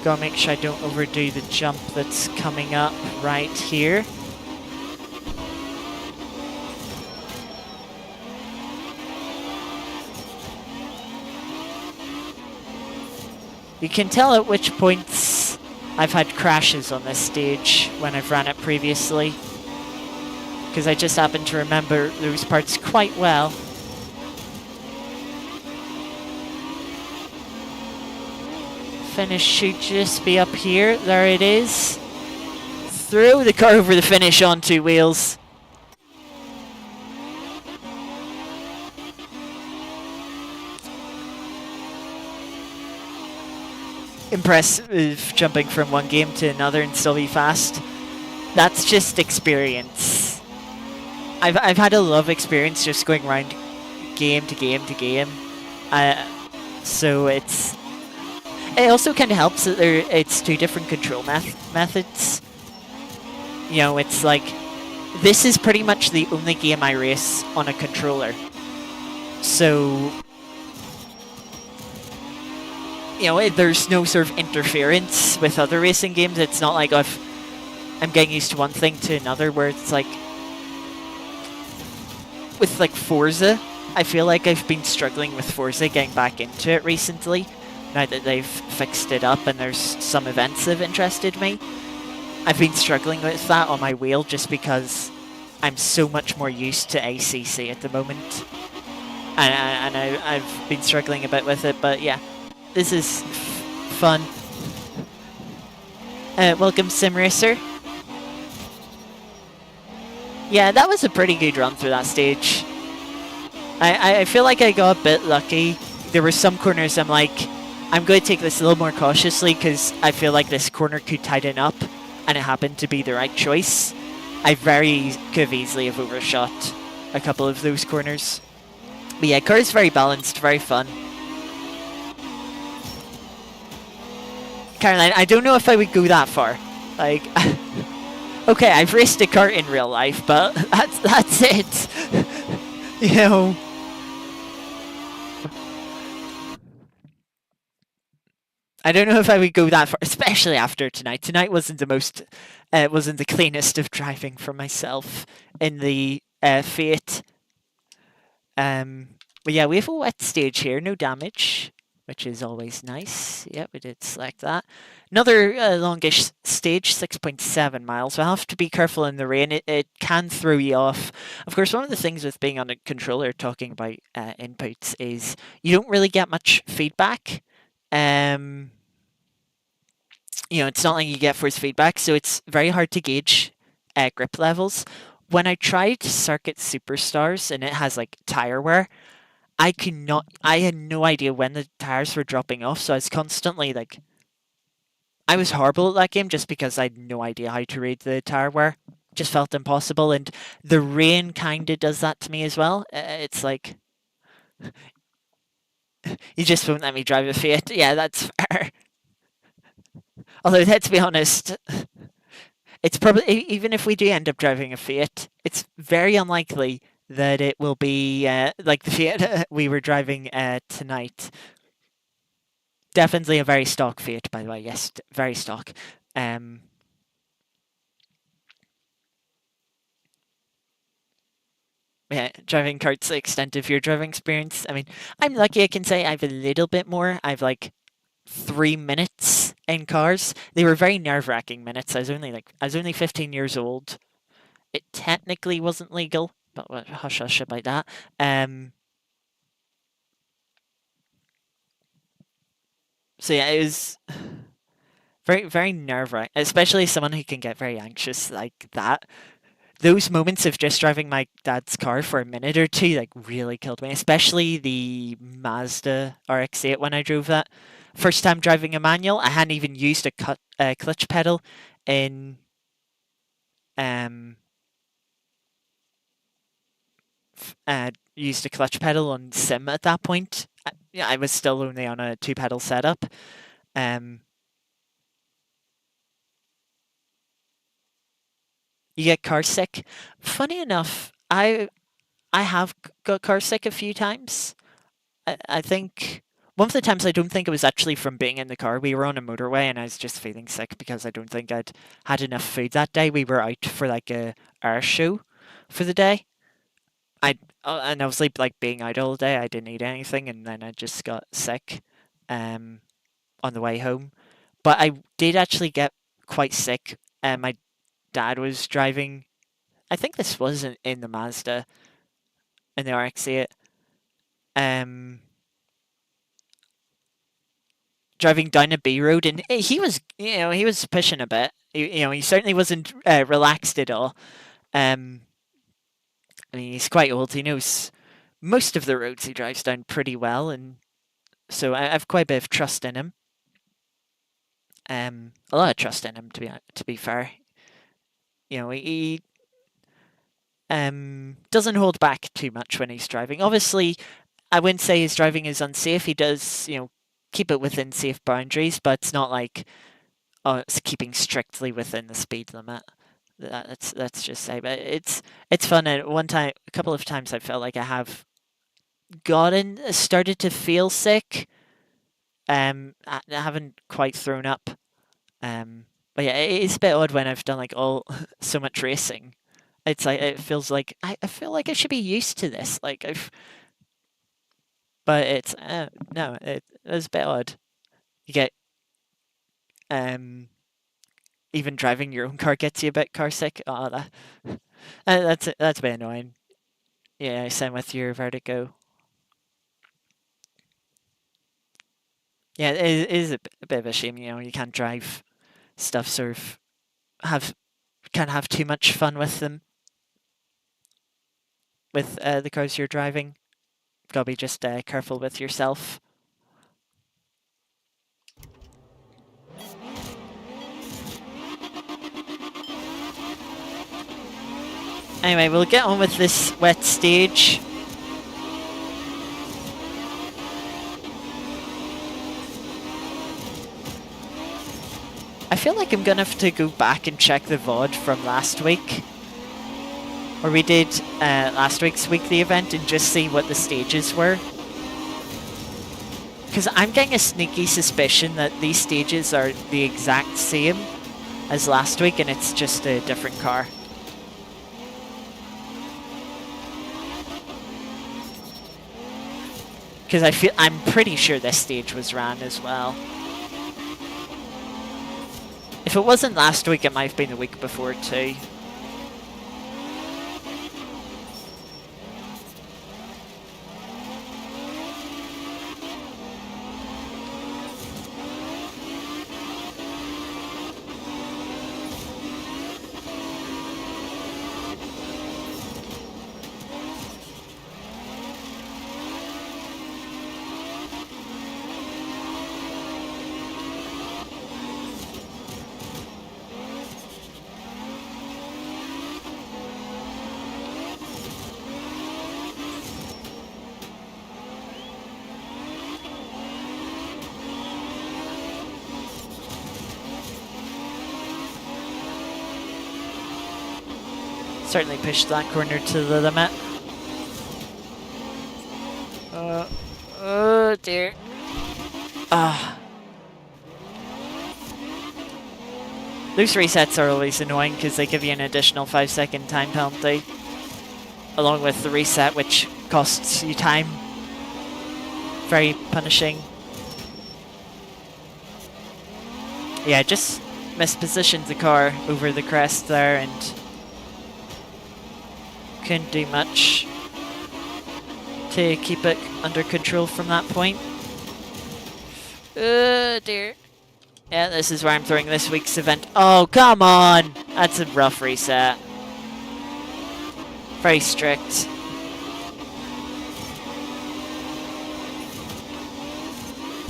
Gotta make sure I don't overdo the jump that's coming up right here. You can tell at which points I've had crashes on this stage when I've ran it previously, because I just happen to remember those parts quite well. Finish should just be up here. There it is. Throw the car over the finish on 2 wheels. Impressive jumping from one game to another and still be fast. That's just experience. I've had a lot of experience just going around game to game to game. So it also kind of helps that it's two different control methods. You know, it's like this is pretty much the only game I race on a controller. So, you know, there's no sort of interference with other racing games. It's not like I'm getting used to one thing to another, where it's like with like Forza, I feel like I've been struggling with Forza getting back into it recently, now that they've fixed it up and there's some events that have interested me. I've been struggling with that on my wheel just because I'm so much more used to ACC at the moment. And I've been struggling a bit with it, but yeah, this is fun. Welcome, Sim Racer. Yeah, that was a pretty good run through that stage. I feel like I got a bit lucky. There were some corners I'm like, I'm going to take this a little more cautiously because I feel like this corner could tighten up, and it happened to be the right choice. I could have easily have overshot a couple of those corners. But yeah, car is very balanced, very fun. Caroline, I don't know if I would go that far. Like, okay, I've raced a kart in real life, but that's it. You know. I don't know if I would go that far, especially after tonight. Tonight wasn't the cleanest of driving for myself in the Fiat. But yeah, we have a wet stage here, no damage, which is always nice. Yeah, we did select that. Another longish stage, 6.7 miles. We'll have to be careful in the rain. It can throw you off. Of course, one of the things with being on a controller, talking about inputs, is you don't really get much feedback. You know, it's not like you get force feedback, so it's very hard to gauge grip levels. When I tried Circuit Superstars and it has like tire wear, I had no idea when the tires were dropping off, so I was constantly like, I was horrible at that game just because I had no idea how to read the tire wear. Just felt impossible, and the rain kind of does that to me as well. It's like, you just won't let me drive a Fiat. Yeah, that's fair. Although, let's be honest, it's probably, even if we do end up driving a Fiat, it's very unlikely that it will be like the Fiat we were driving tonight. Definitely a very stock Fiat, by the way. Yes, very stock. Yeah, driving kart's the extent of your driving experience. I mean, I'm lucky I can say I have a little bit more. I've like 3 minutes in cars. They were very nerve-wracking minutes. I was only 15 years old. It technically wasn't legal, but hush hush about that. So yeah, it was very very nerve-wracking, especially someone who can get very anxious like that. Those moments of just driving my dad's car for a minute or two like really killed me, especially the Mazda RX-8 when I drove that. First time driving a manual, I hadn't even used a clutch pedal in um used a clutch pedal on sim at that point. Yeah, I was still only on a 2 pedal setup. Um, you get car sick. Funny enough, I have got car sick a few times. I think one of the times I don't think it was actually from being in the car. We were on a motorway and I was just feeling sick because I don't think I'd had enough food that day. We were out for like a air show for the day. And obviously like being out all day, I didn't eat anything, and then I just got sick um on the way home. But I did actually get quite sick. My dad was driving. I think this was in the Mazda in the RX-8. Um, Driving down a B road, and he was, he was pushing a bit. He certainly wasn't relaxed at all. Um, I mean, he's quite old. He knows most of the roads he drives down pretty well, and so I have quite a bit of trust in him. A lot of trust in him, to be fair. He doesn't hold back too much when he's driving. Obviously, I wouldn't say his driving is unsafe. He does, keep it within safe boundaries, but it's not like, oh, it's keeping strictly within the speed limit. That's just say, but it's fun. And one time, a couple of times, I felt like I have started to feel sick. I haven't quite thrown up. But yeah, it's a bit odd when I've done like all so much racing. It's like it feels like I feel like I should be used to this. Like but it's no, it's a bit odd. You get um even driving your own car gets you a bit car sick. Oh, that's a bit annoying. Yeah, same with your Vertigo. Yeah, it is a bit of a shame. You can't drive stuff. Sort of have can't have too much fun with them with the cars you're driving. Gotta be just careful with yourself. Anyway, we'll get on with this wet stage. I feel like I'm gonna have to go back and check the VOD from last week. Where we did last week's weekly event and just see what the stages were. Because I'm getting a sneaky suspicion that these stages are the exact same as last week and it's just a different car. Because I'm pretty sure this stage was ran as well. If it wasn't last week, it might have been the week before too. Certainly pushed that corner to the limit. Oh dear. Loose resets are always annoying because they give you an additional 5-second time penalty. Along with the reset, which costs you time. Very punishing. Yeah, just mispositioned the car over the crest there and couldn't do much to keep it under control from that point. Oh dear. Yeah, this is where I'm throwing this week's event. Oh, come on! That's a rough reset. Very strict.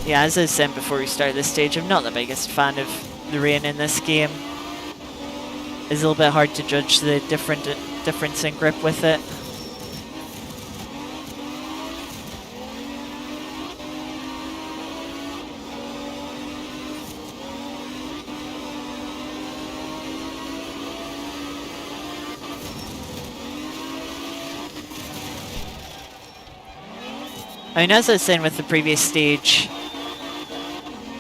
Yeah, as I said before we start this stage, I'm not the biggest fan of the rain in this game. It's a little bit hard to judge the difference in grip with it. I mean, as I was saying with the previous stage,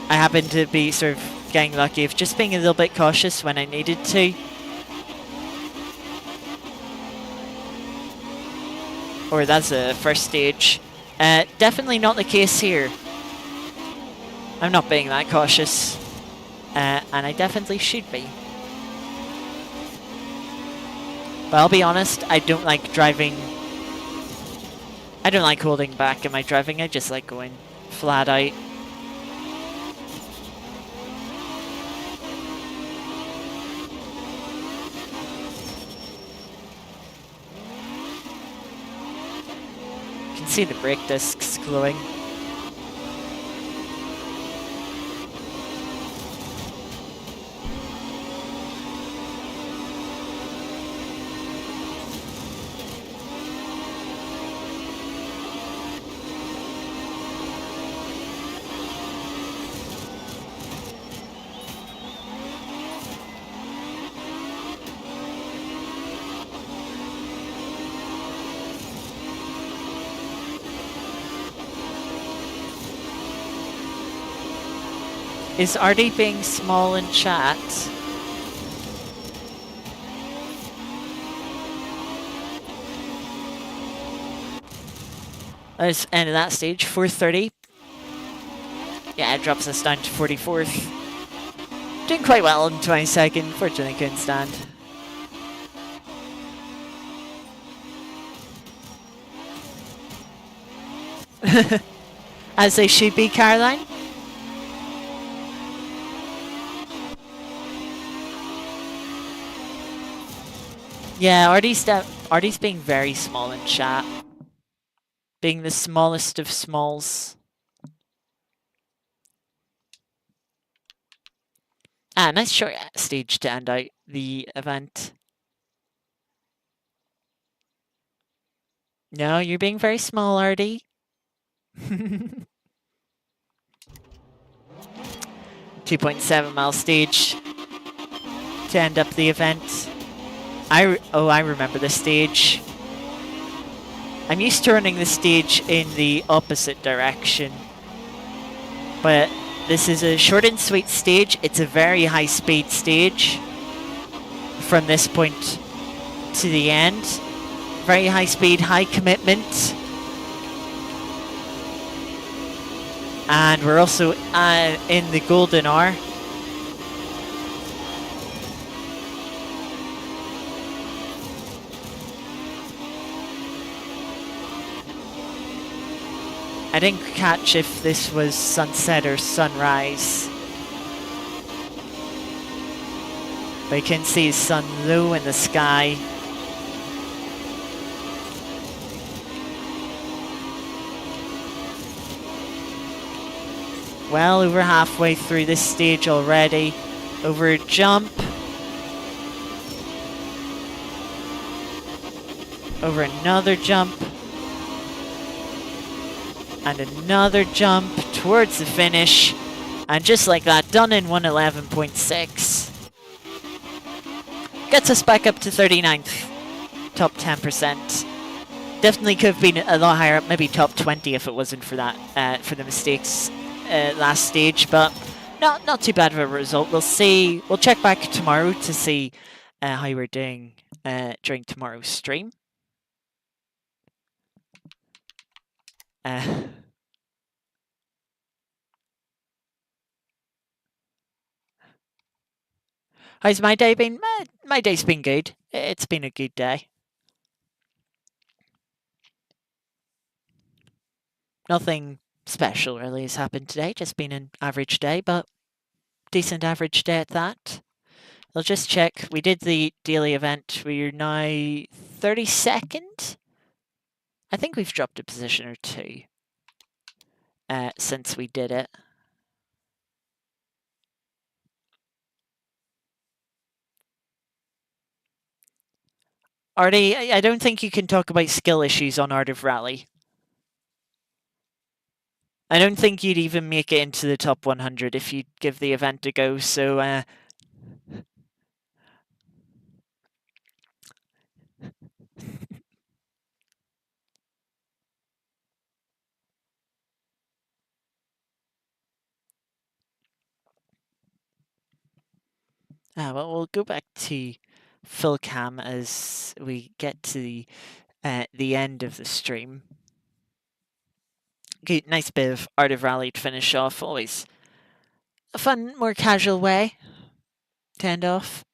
I happened to be sort of getting lucky of just being a little bit cautious when I needed to. Or that's the first stage. Definitely not the case here. I'm not being that cautious. And I definitely should be. But I'll be honest, I don't like driving. I don't like holding back in my driving, I just like going flat out. You can see the brake discs glowing. Is Artie being small in chat? Let's end of that stage, 4:30. Yeah, it drops us down to 44th. Doing quite well in 22nd. Fortunately, couldn't stand. As they should be, Caroline. Yeah, Artie's being very small in chat. Being the smallest of smalls. Ah, nice short stage to end out the event. No, you're being very small, Artie. 2.7 mile stage to end up the event. I remember the stage. I'm used to running the stage in the opposite direction, but this is a short and sweet stage. It's a very high speed stage from this point to the end. Very high speed, high commitment. And we're also in the golden hour. I didn't catch if this was sunset or sunrise. But you can see sun low in the sky. Well over halfway through this stage already. Over a jump. Over another jump. And another jump towards the finish. And just like that, done in 1:11.6. Gets us back up to 39th. Top 10%. Definitely could have been a lot higher up, maybe top 20 if it wasn't for that, for the mistakes last stage. But not too bad of a result. We'll see. We'll check back tomorrow to see how we're doing during tomorrow's stream. How's my day been? My day's been good. It's been a good day. Nothing special really has happened today. Just been an average day, but decent average day at that. I'll just check. We did the daily event. We're now 32nd. I think we've dropped a position or two since we did it. Artie, I don't think you can talk about skill issues on Art of Rally. I don't think you'd even make it into the top 100 if you give the event a go, so... well, we'll go back to full cam as we get to the end of the stream. Okay, nice bit of Art of Rally to finish off. Always a fun, more casual way to end off.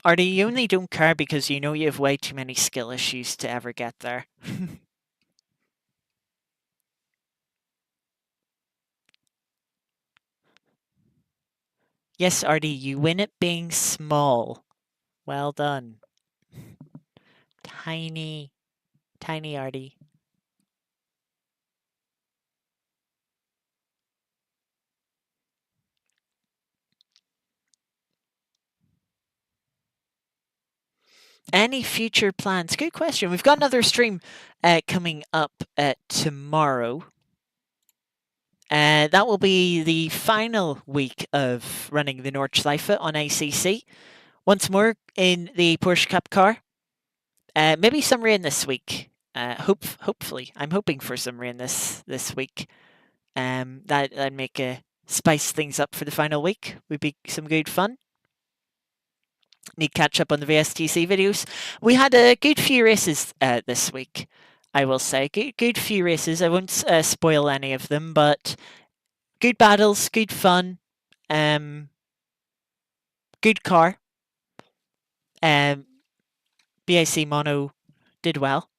Artie, you only don't care because you know you have way too many skill issues to ever get there. Yes, Artie, you win it being small. Well done. Tiny, tiny Artie. Any future plans? Good question. We've got another stream coming up tomorrow. That will be the final week of running the Nordschleife on ACC. Once more in the Porsche Cup car. Maybe some rain this week. Hopefully, I'm hoping for some rain this week. That'd make spice things up for the final week. Would be some good fun. Need catch up on the VSTC videos. We had a good few races this week. I will say good few races. I won't spoil any of them, but good battles, good fun, good car. BAC Mono did well.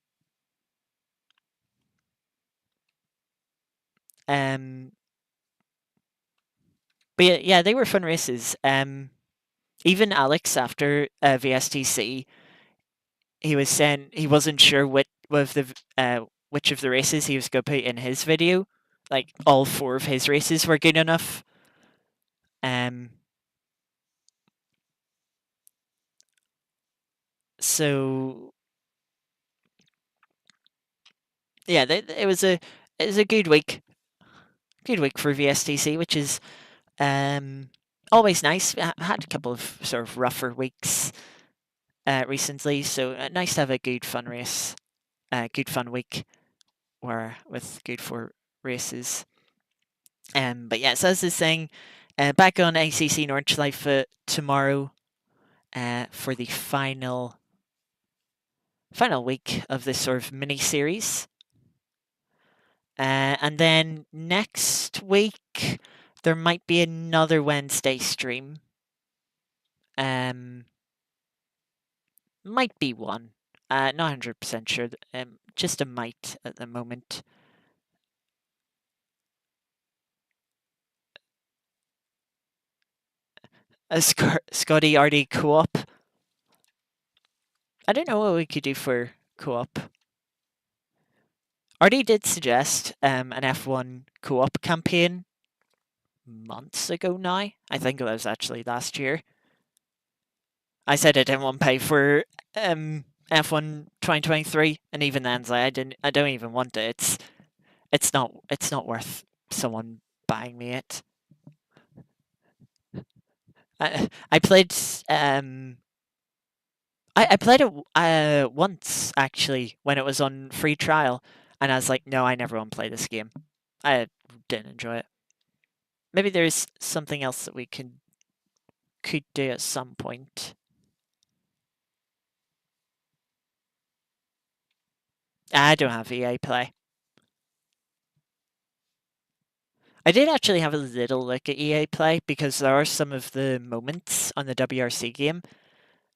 But yeah, they were fun races. Even Alex after VSTC, he was saying he wasn't sure which of the races he was going to put in his video. Like all 4 of his races were good enough. So yeah, it was a good week for VSTC, which is always nice. I had a couple of sort of rougher weeks recently, so nice to have a good fun race, good fun week, with good 4 races. But yeah, so as I was saying, back on ACC Nordschleife tomorrow for the final week of this sort of mini series. And then next week there might be another Wednesday stream. Might be one. Not 100% sure. Just a might at the moment. Scotty RD co-op. I don't know what we could do for co-op. RD did suggest an F1 co-op campaign months ago now. I think it was actually last year. I said I didn't want to pay for F1 2023, and even then, I don't even want it. It's not worth someone buying me it. I played I played it once actually when it was on free trial, and I was like, no, I never want to play this game. I didn't enjoy it. Maybe there's something else that we could do at some point. I don't have EA Play. I did actually have a little look at EA Play because there are some of the moments on the WRC game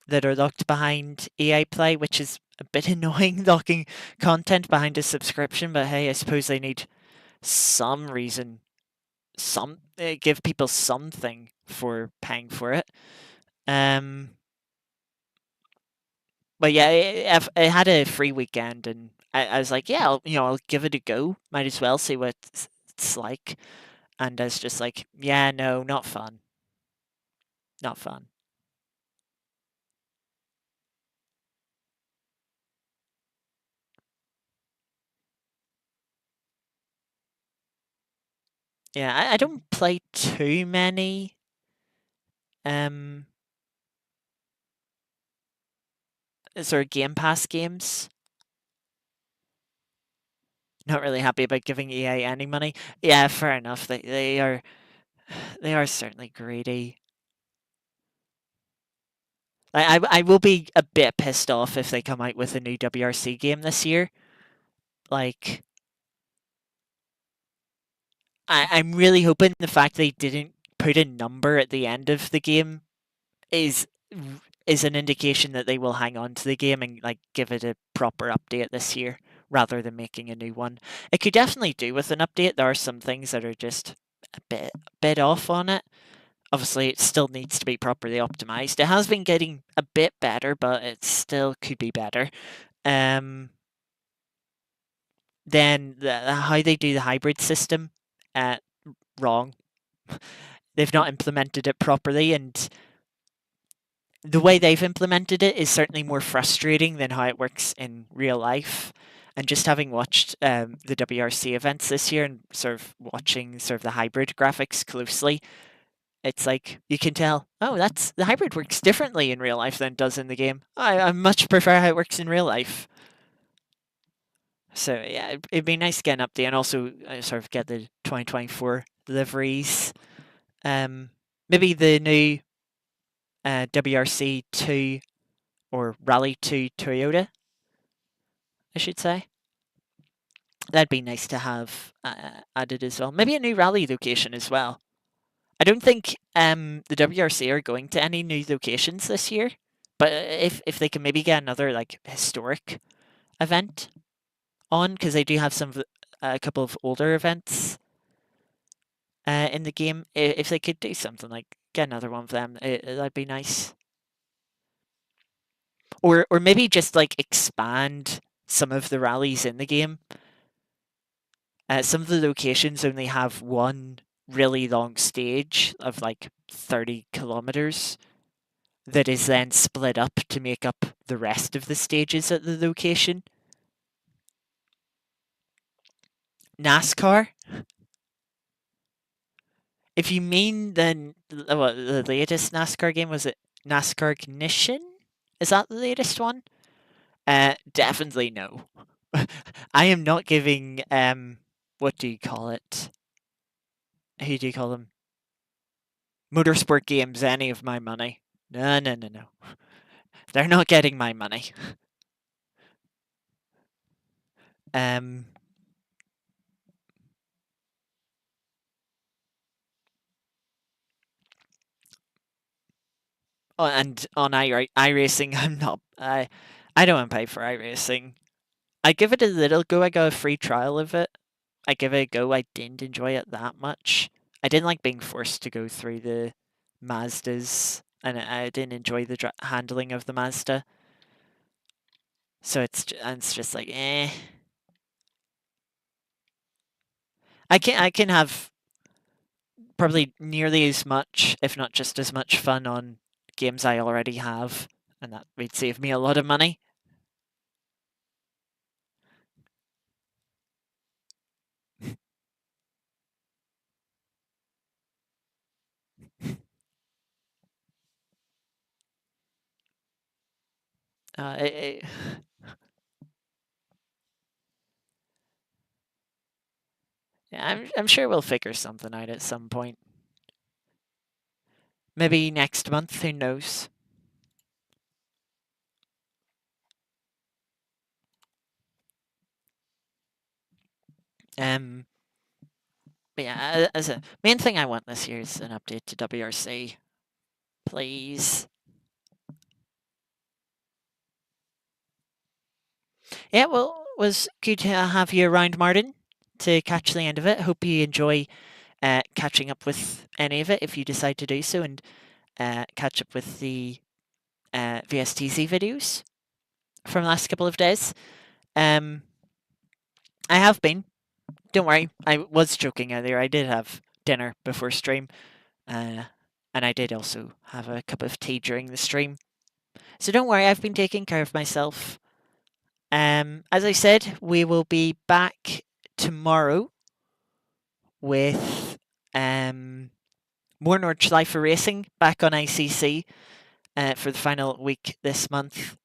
that are locked behind EA Play, which is a bit annoying, locking content behind a subscription. But hey, I suppose they need some reason, give people something for paying for it. But yeah, it had a free weekend, and I was like, yeah, I'll give it a go. Might as well see what it's like. And I was just like, yeah, no, not fun. Not fun. Yeah, I don't play too many sort of Game Pass games. Not really happy about giving EA any money. Yeah, fair enough. They are certainly greedy. I will be a bit pissed off if they come out with a new WRC game this year. Like, I'm really hoping the fact they didn't put a number at the end of the game is an indication that they will hang on to the game and like give it a proper update this year rather than making a new one. It could definitely do with an update. There are some things that are just a bit off on it. Obviously, it still needs to be properly optimized. It has been getting a bit better, but it still could be better. Then how they do the hybrid system, wrong. They've not implemented it properly, and the way they've implemented it is certainly more frustrating than how it works in real life. And just having watched the WRC events this year and sort of watching sort of the hybrid graphics closely, it's like you can tell, oh, that's the hybrid works differently in real life than it does in the game. I much prefer how it works in real life. So yeah, it'd be nice to get an update and also sort of get the 2024 liveries. Maybe the new WRC 2 or Rally 2 Toyota, I should say. That'd be nice to have added as well. Maybe a new rally location as well. I don't think the WRC are going to any new locations this year, but if they can maybe get another like historic event on, because they do have a couple of older events in the game. If they could do something like get another one of them, that'd be nice. Or maybe just like expand some of the rallies in the game. Some of the locations only have one really long stage of like 30 kilometers that is then split up to make up the rest of the stages at the location. NASCAR? If you mean the latest NASCAR game, was it NASCAR Ignition? Is that the latest one? Definitely no. I am not giving what do you call it? Who do you call them? Motorsport games any of my money. No, no, no, no. They're not getting my money. Um. Oh, and on iRacing, I'm not. I don't want to pay for iRacing. I give it a little go. I got a free trial of it. I give it a go. I didn't enjoy it that much. I didn't like being forced to go through the Mazdas, and I didn't enjoy the handling of the Mazda. So it's just like eh. I can have probably nearly as much, if not just as much, fun on games I already have, and that would save me a lot of money. Uh, it, it, yeah, I'm sure we'll figure something out at some point. Maybe next month. Who knows? Um, but yeah, as a main thing I want this year is an update to WRC, please. Yeah, well, it was good to have you around, Martin, to catch the end of it. Hope you enjoy catching up with any of it if you decide to do so, and catch up with the VSTZ videos from the last couple of days. Um, I have been. Don't worry, I was joking earlier. I did have dinner before stream, and I did also have a cup of tea during the stream. So don't worry, I've been taking care of myself. As I said, we will be back tomorrow with more Nordschleife racing back on ICC for the final week this month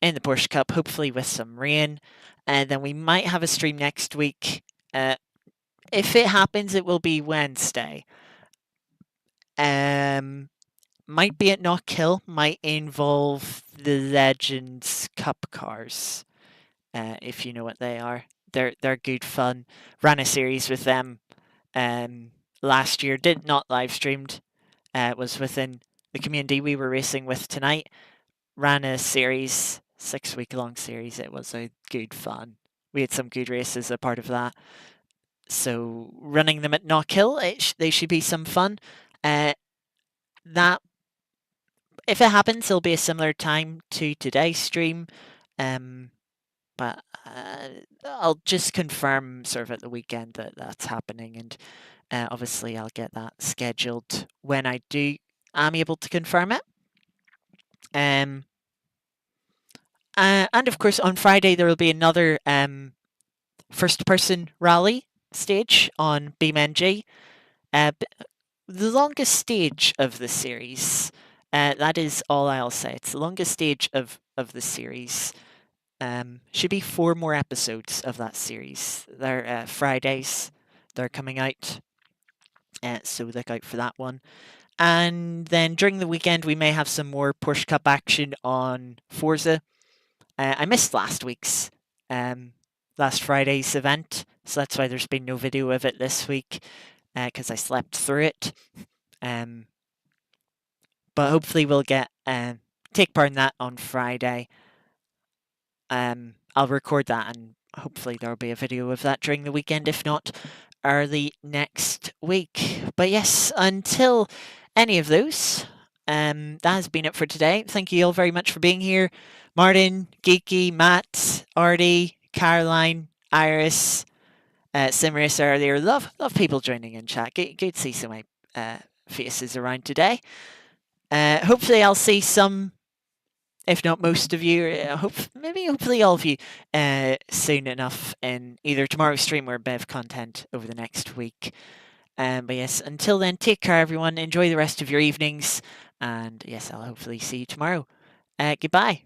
in the Porsche Cup, hopefully with some rain. And then we might have a stream next week. If it happens, it will be Wednesday. Might be at Knockhill, might involve the Legends Cup cars, if you know what they are. They're good fun. Ran a series with them last year. Did not live streamed. Was within the community we were racing with tonight. Ran a series, 6 week long series. It was a good fun. We had some good races a part of that. So running them at Knockhill, they should be some fun. That if it happens, it'll be a similar time to today's stream. But I'll just confirm sort of at the weekend that that's happening, and obviously I'll get that scheduled when I'm able to confirm it. And of course, on Friday there will be another first-person rally stage on BeamNG. The longest stage of the series. That is all I'll say. It's the longest stage of the series. Should be 4 more episodes of that series. They're Fridays. They're coming out. So look out for that one. And then during the weekend, we may have some more Porsche Cup action on Forza. I missed last Friday's event, so that's why there's been no video of it this week, because I slept through it. But hopefully we'll take part in that on Friday. I'll record that and hopefully there'll be a video of that during the weekend, if not early next week. But yes, until any of those, that has been it for today. Thank you all very much for being here. Martin, Geeky, Matt, Artie, Caroline, Iris, Simris earlier. Love people joining in chat. Good to see some of my faces around today. Hopefully I'll see some, if not most of you, hopefully all of you soon enough in either tomorrow's stream or Bev content over the next week. But yes, until then, take care everyone. Enjoy the rest of your evenings. And yes, I'll hopefully see you tomorrow. Goodbye.